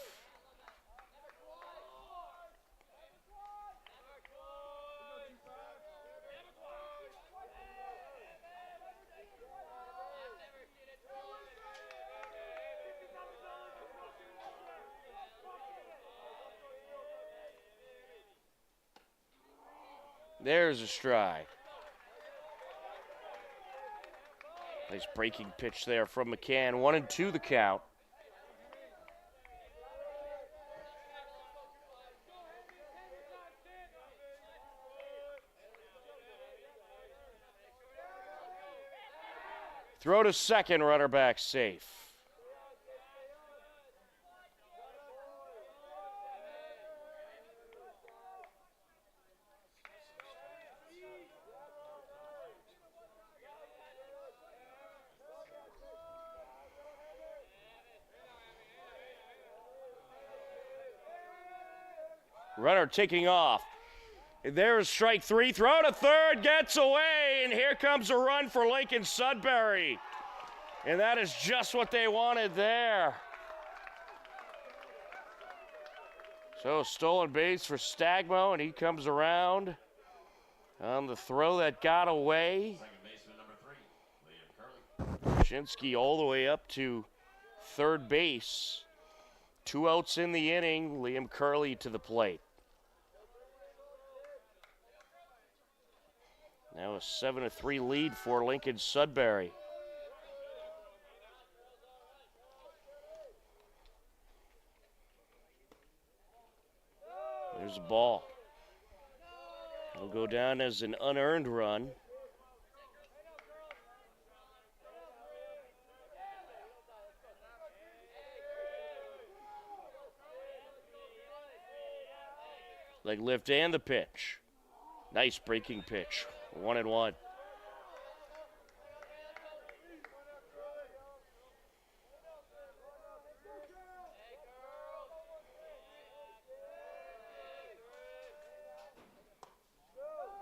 There's a strike. Nice breaking pitch there from McCann. 1-2 the count. Throw to second, runner back safe. Runner taking off. There's strike three. Throw to third. Gets away. And here comes a run for Lincoln-Sudbury. And that is just what they wanted there. So stolen base for Stagmo, and he comes around on the throw that got away. Shinsky all the way up to third base. 2 outs in the inning. Liam Curley to the plate. Now a 7-3 lead for Lincoln-Sudbury. There's a ball. It'll go down as an unearned run. Leg lift and the pitch. Nice breaking pitch. 1-1.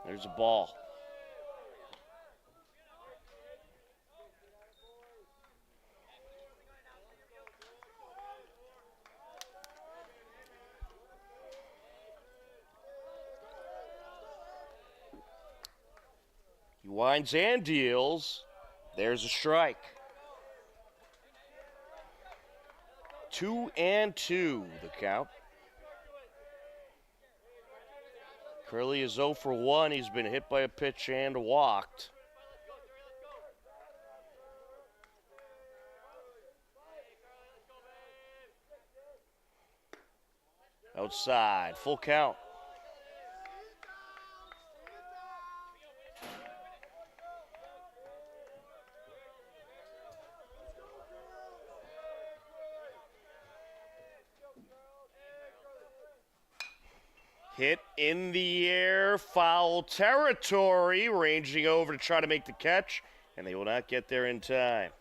There's a ball. He winds and deals. There's a strike. 2-2 the count. Curley is 0 for 1. He's been hit by a pitch and walked. Outside, full count. Hit in the air, foul territory, ranging over to try to make the catch, and they will not get there in time.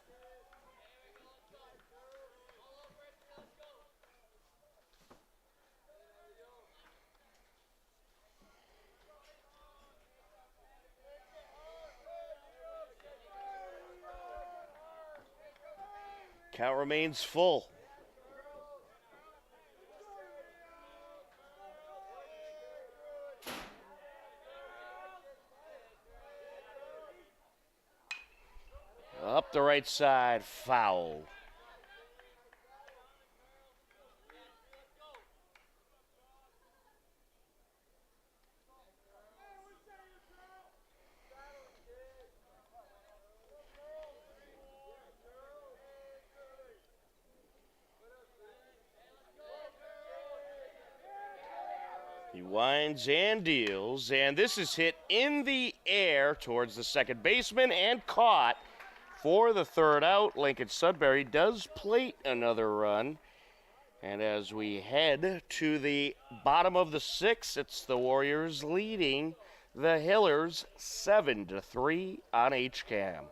Count remains full. Up the right side, foul. He winds and deals, and this is hit in the air towards the second baseman and caught for the third out. Lincoln-Sudbury does plate another run. And as we head to the bottom of the sixth, it's the Warriors leading the Hillers 7-3 on HCAM.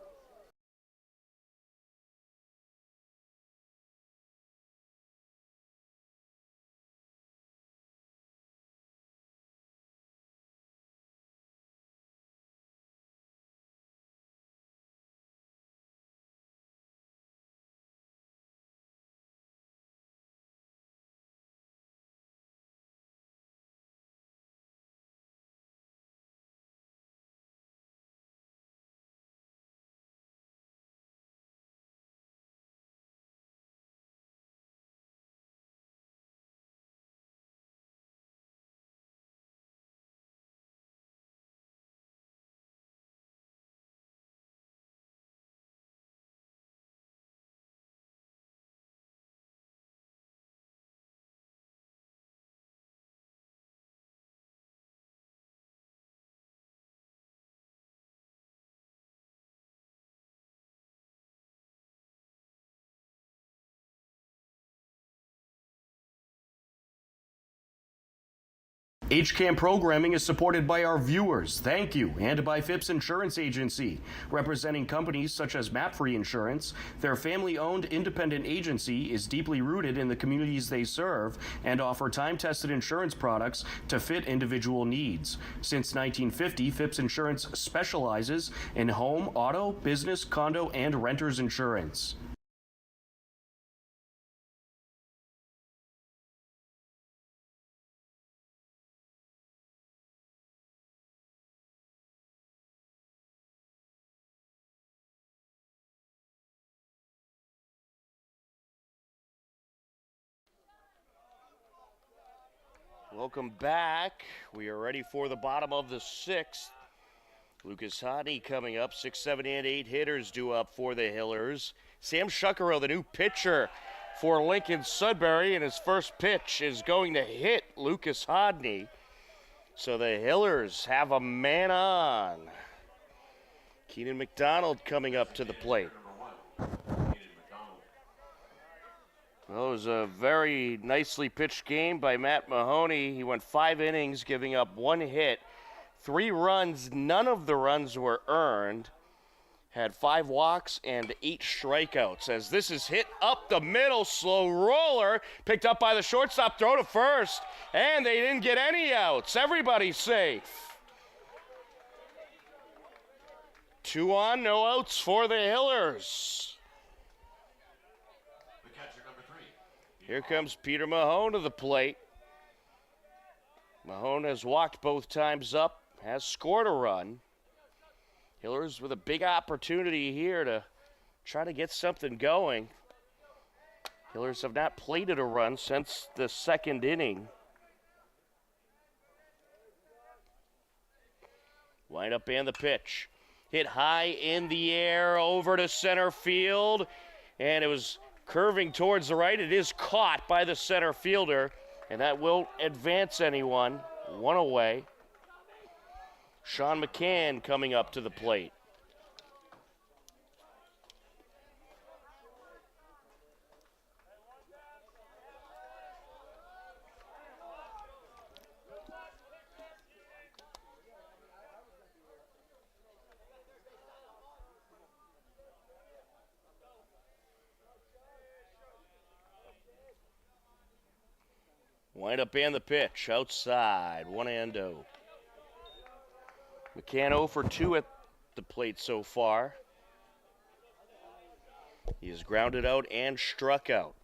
HCAM programming is supported by our viewers, thank you, and by Phipps Insurance Agency, representing companies such as MapFree Insurance. Their family-owned independent agency is deeply rooted in the communities they serve and offer time-tested insurance products to fit individual needs. Since 1950, Phipps Insurance specializes in home, auto, business, condo, and renters insurance. Welcome back. We are ready for the bottom of the sixth. Lucas Hodney coming up. 6, 7, and 8 hitters due up for the Hillers. Sam Shuckero, the new pitcher for Lincoln-Sudbury, and his first pitch is going to hit Lucas Hodney. So the Hillers have a man on. Keenan McDonald coming up to the plate. Well, it was a very nicely pitched game by Matt Mahoney. He went 5 innings, giving up 1 hit, 3 runs. None of the runs were earned. Had 5 walks and 8 strikeouts. As this is hit up the middle, slow roller, picked up by the shortstop, throw to first, and they didn't get any outs. Everybody's safe. 2 on, no outs for the Hillers. Here comes Peter Mahone to the plate. Mahone has walked both times up, has scored a run. Hillers with a big opportunity here to try to get something going. Hillers have not plated a run since the 2nd inning. Wind up and the pitch. Hit high in the air over to center field, and it was curving towards the right. It is caught by the center fielder, and that won't advance anyone. 1 away. Sean McCann coming up to the plate. Wind up and the pitch outside, 1-0. McCann 0 for 2 at the plate so far. He is grounded out and struck out.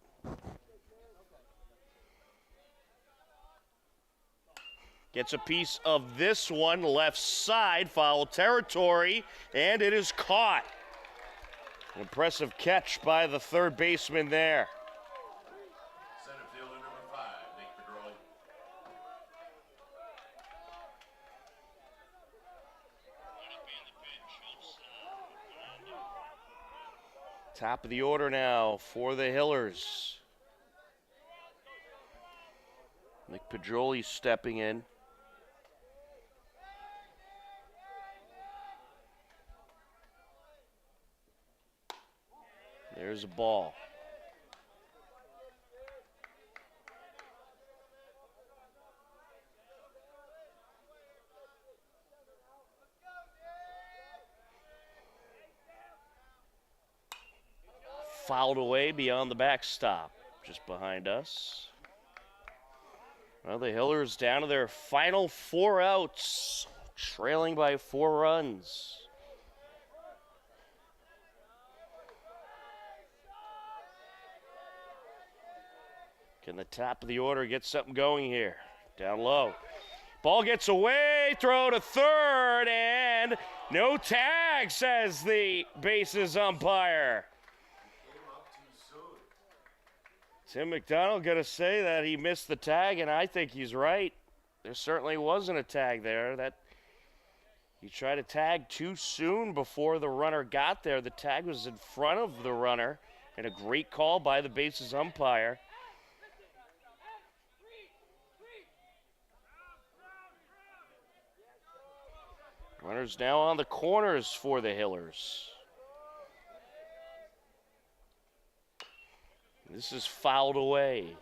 Gets a piece of this one, left side, foul territory, and it is caught. An impressive catch by the third baseman there. Top of the order now for the Hillers. Nick Pedroli stepping in. There's a ball. Fouled away beyond the backstop, just behind us. Well, the Hillers down to their final 4 outs, trailing by 4 runs. Can the top of the order get something going here? Down low. Ball gets away, throw to third, and no tag, says the bases umpire. Tim McDonald got to say that he missed the tag, and I think he's right. There certainly wasn't a tag there. That he tried to tag too soon before the runner got there. The tag was in front of the runner, and a great call by the bases umpire. Runners now on the corners for the Hillers. This is fouled away.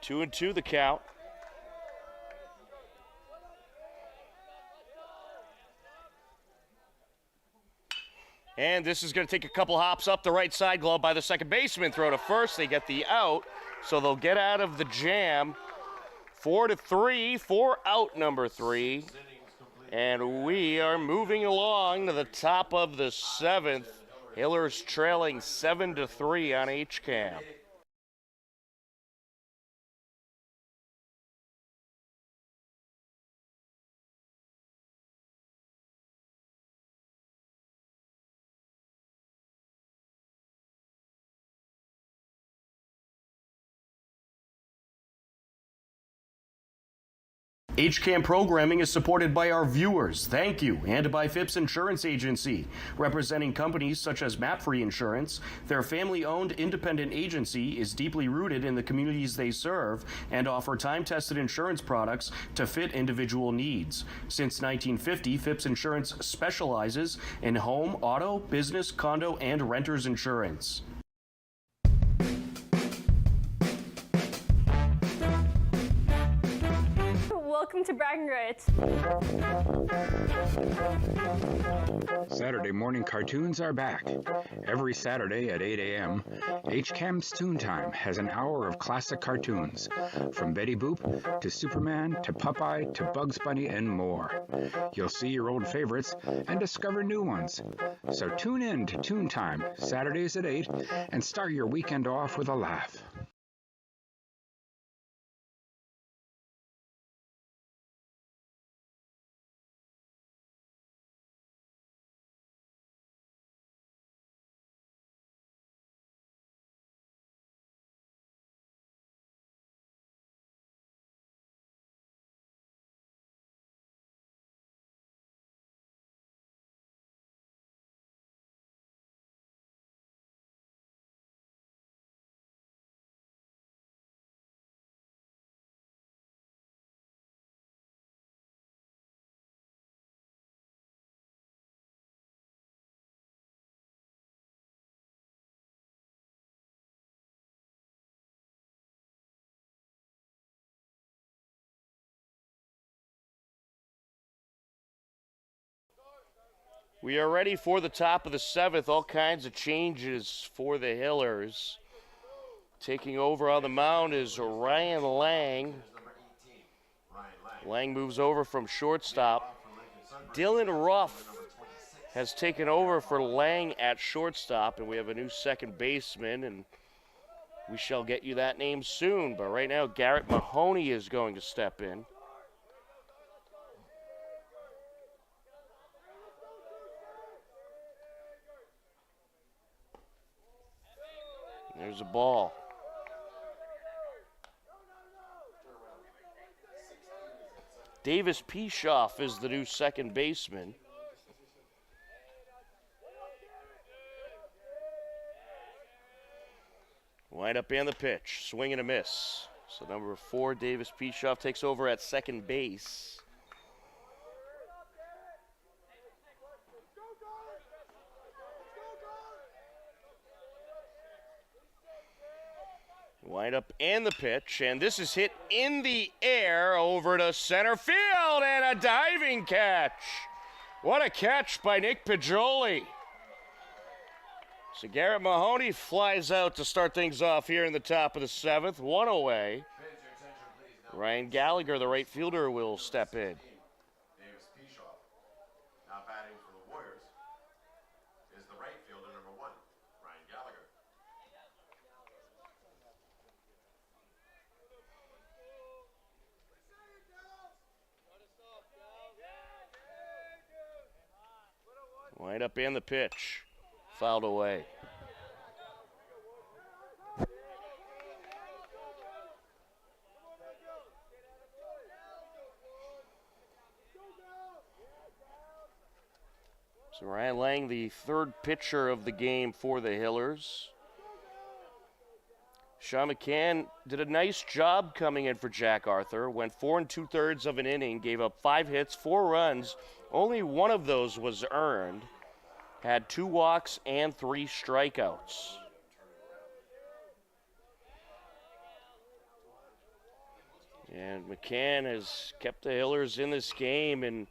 2-2 the count. And this is going to take a couple hops up the right side, glove by the second baseman. Throw to first. They get the out, so they'll get out of the jam. 4-3 for out number 3. And we are moving along to the top of the 7th. Hillers trailing 7-3 on HCAM. HCAM programming is supported by our viewers, thank you, and by Phipps Insurance Agency, representing companies such as MapFree Insurance. Their family-owned independent agency is deeply rooted in the communities they serve and offer time-tested insurance products to fit individual needs. Since 1950, Phipps Insurance specializes in home, auto, business, condo, and renters insurance. Welcome to Bragging Rights. Saturday morning cartoons are back. Every Saturday at 8 a.m., HCAM's Toon Time has an hour of classic cartoons, from Betty Boop to Superman to Popeye to Bugs Bunny and more. You'll see your old favorites and discover new ones. So tune in to Toon Time, Saturdays at 8, and start your weekend off with a laugh. We are ready for the top of the 7th. All kinds of changes for the Hillers. Taking over on the mound is Ryan Lang. Lang moves over from shortstop. Dylan Ruff has taken over for Lang at shortstop, and we have a new second baseman, and we shall get you that name soon. But right now, Garrett Mahoney is going to step in. There's a ball. Davis Pishoff is the new second baseman. Wind up and the pitch. Swing and a miss. So number 4, Davis Pishoff, takes over at second base. Wind up and the pitch, and this is hit in the air over to center field, and a diving catch. What a catch by Nick Paggioli. So Garrett Mahoney flies out to start things off here in the top of the 7th, 1 away. Ryan Gallagher, the right fielder, will step in. Davis Pishoff, now batting for the Warriors, is the right fielder number 1, Ryan Gallagher. Wind up and the pitch. Fouled away. So Ryan Lang, the third pitcher of the game for the Hillers. Sean McCann did a nice job coming in for Jack Arthur. Went 4 2/3 of an inning, gave up 5 hits, 4 runs. Only one of those was earned. Had 2 walks and 3 strikeouts. And McCann has kept the Hillers in this game and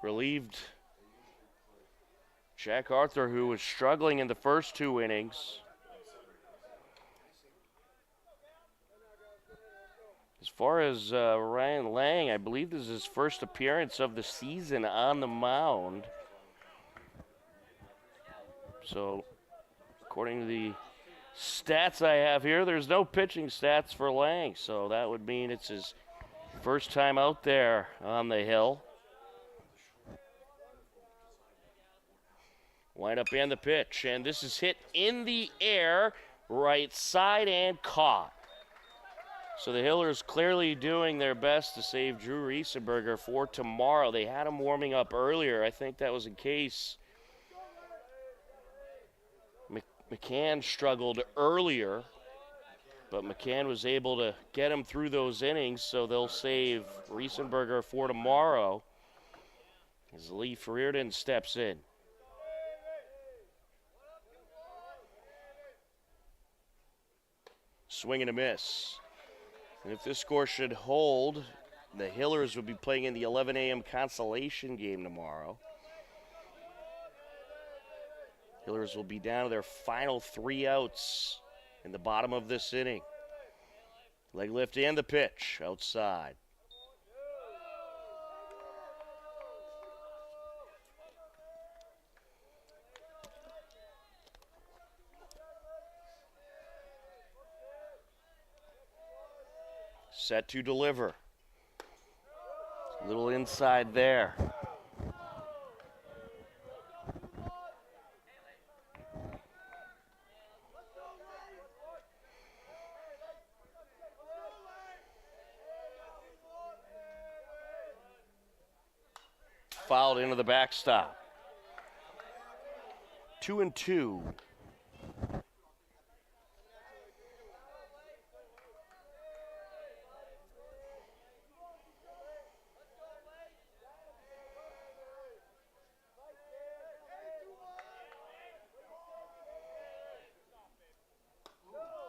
relieved Jack Arthur, who was struggling in the first 2 innings. As far as Ryan Lang, I believe this is his first appearance of the season on the mound. So, according to the stats I have here, there's no pitching stats for Lang. So that would mean it's his first time out there on the hill. Wind up and the pitch, and this is hit in the air, right side and caught. So the Hillers clearly doing their best to save Drew Riesenberger for tomorrow. They had him warming up earlier. I think that was in case McCann struggled earlier, but McCann was able to get him through those innings, so they'll save Riesenberger for tomorrow as Lee Reardon steps in. Swing and a miss. And if this score should hold, the Hillers will be playing in the 11 a.m. consolation game tomorrow. Hillers will be down to their final 3 outs in the bottom of this inning. Leg lift and the pitch outside. Set to deliver. A little inside there. Fouled into the backstop. 2-2.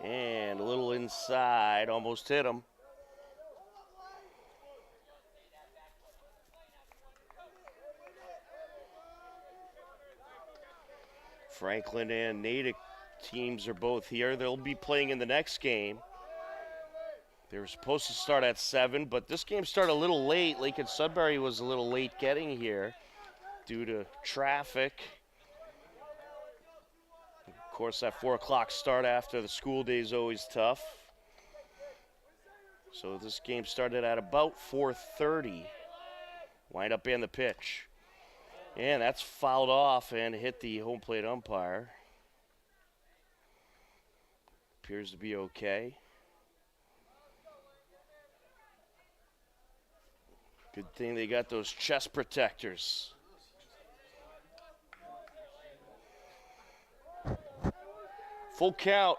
And a little inside, almost hit him. Franklin and Natick teams are both here. They'll be playing in the next game. They were supposed to start at 7, but this game started a little late. Lincoln-Sudbury was a little late getting here due to traffic. Of course, that 4 o'clock start after the school day is always tough. So this game started at about 4:30. Wind up in the pitch. And that's fouled off and hit the home plate umpire. Appears to be okay. Good thing they got those chest protectors. Full count.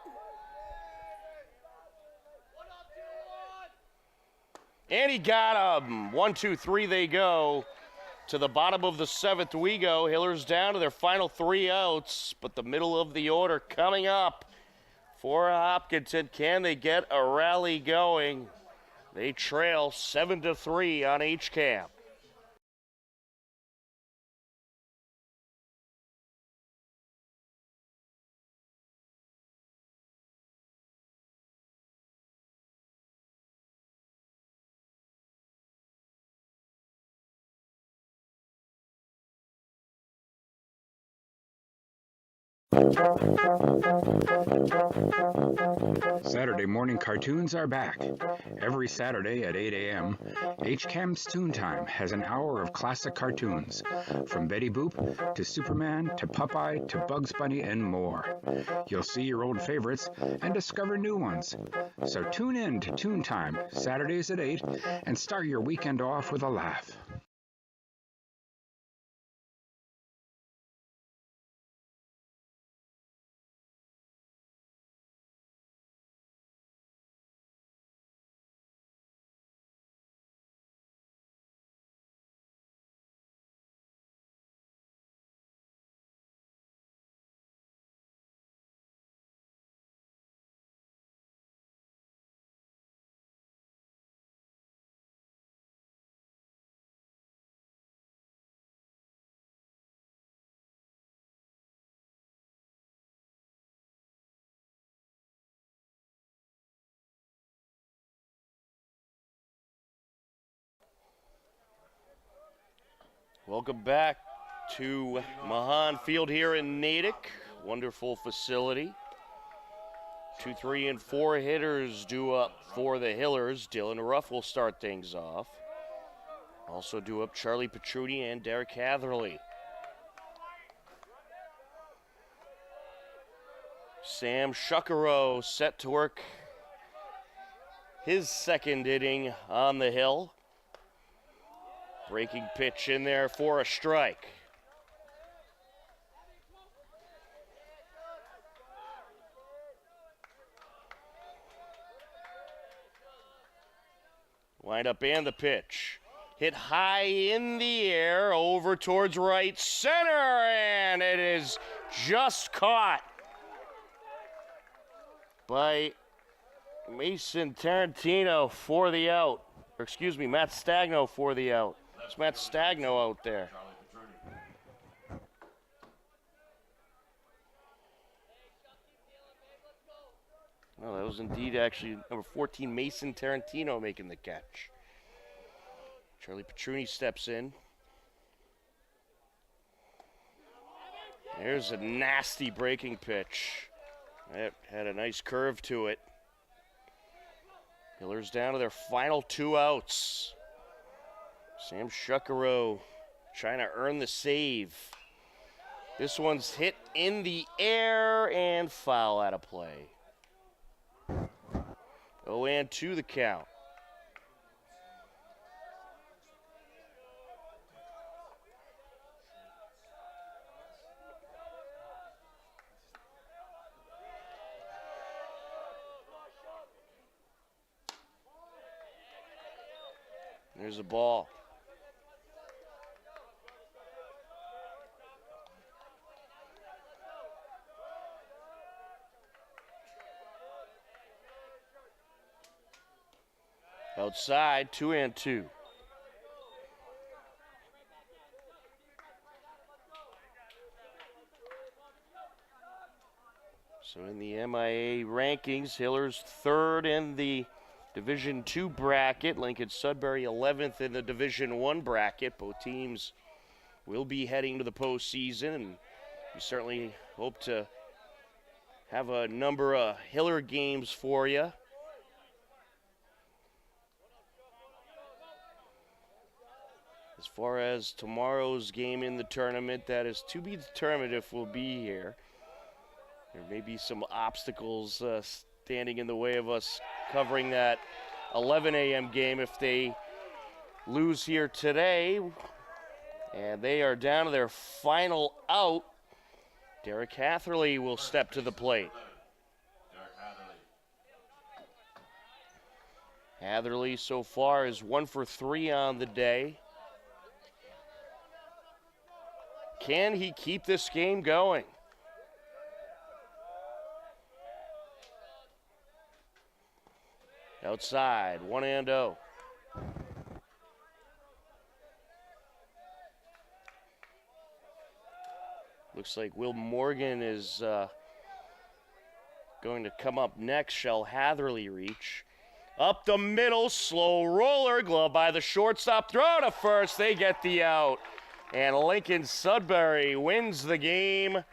And he got him. 1, 2, 3 they go. To the bottom of the 7th we go. Hillers down to their final 3 outs, but the middle of the order coming up for Hopkinton. Can they get a rally going? They trail 7-3 on HCAM. Saturday morning cartoons are back. Every Saturday at 8 a.m., HCAM's Toon Time has an hour of classic cartoons, from Betty Boop to Superman to Popeye to Bugs Bunny and more. You'll see your old favorites and discover new ones. So tune in to Toon Time, Saturdays at 8, and start your weekend off with a laugh. Welcome back to Mahan Field here in Natick. Wonderful facility. 2, 3, and 4 hitters due up for the Hillers. Dylan Ruff will start things off. Also due up Charlie Petrucci and Derek Hatherley. Sam Shuckero set to work his second inning on the hill. Breaking pitch in there for a strike. Wind up and the pitch. Hit high in the air over towards right center, and it is just caught by Mason Tarantino for the out. Or excuse me, Matt Stagno for the out. It's Matt Stagno out there. No, that was indeed actually number 14, Mason Tarantino, making the catch. Charlie Petrucci steps in. There's a nasty breaking pitch. It had a nice curve to it. Hillers down to their final 2 outs. Sam Shuckero trying to earn the save. This one's hit in the air and foul out of play. 0-2 the count. There's a ball. Outside, 2-2. So in the MIA rankings, Hillers third in the Division II bracket. Lincoln-Sudbury 11th in the Division I bracket. Both teams will be heading to the postseason, and we certainly hope to have a number of Hiller games for you. As far as tomorrow's game in the tournament, that is to be determined if we'll be here. There may be some obstacles standing in the way of us covering that 11 a.m. game if they lose here today. And they are down to their final out. Derek Hatherley will step to the plate. Hatherley so far is 1 for 3 on the day. Can he keep this game going? Outside, 1-0. Looks like Will Morgan is going to come up next. Shall Hatherley reach? Up the middle, slow roller, glove by the shortstop, throw to first, they get the out. And Lincoln-Sudbury wins the game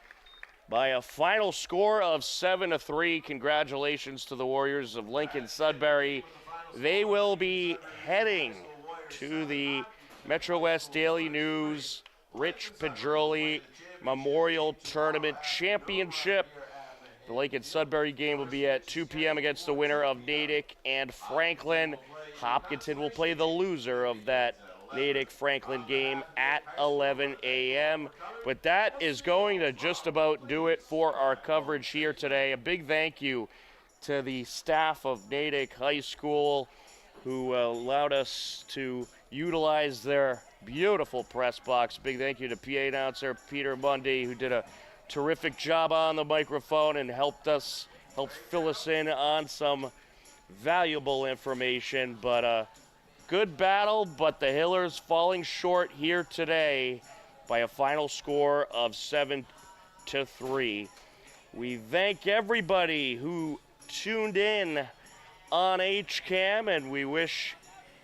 by a final score of 7-3. Congratulations to the Warriors of Lincoln-Sudbury. They will be heading to the Metro West Daily News Rich Pedroli Memorial Tournament Championship. The Lincoln-Sudbury game will be at 2 p.m. against the winner of Natick and Franklin. Hopkinton will play the loser of that Natick-Franklin game at 11 a.m. But that is going to just about do it for our coverage here today. A big thank you to the staff of Natick High School who allowed us to utilize their beautiful press box. Big thank you to PA announcer Peter Mundy, who did a terrific job on the microphone and helped fill us in on some valuable information. But good battle, but the Hillers falling short here today by a final score of 7-3. We thank everybody who tuned in on HCAM, and we wish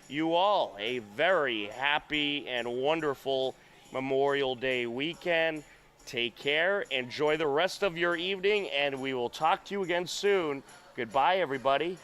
you all a very happy and wonderful Memorial Day weekend. Take care. Enjoy the rest of your evening, and we will talk to you again soon. Goodbye, everybody.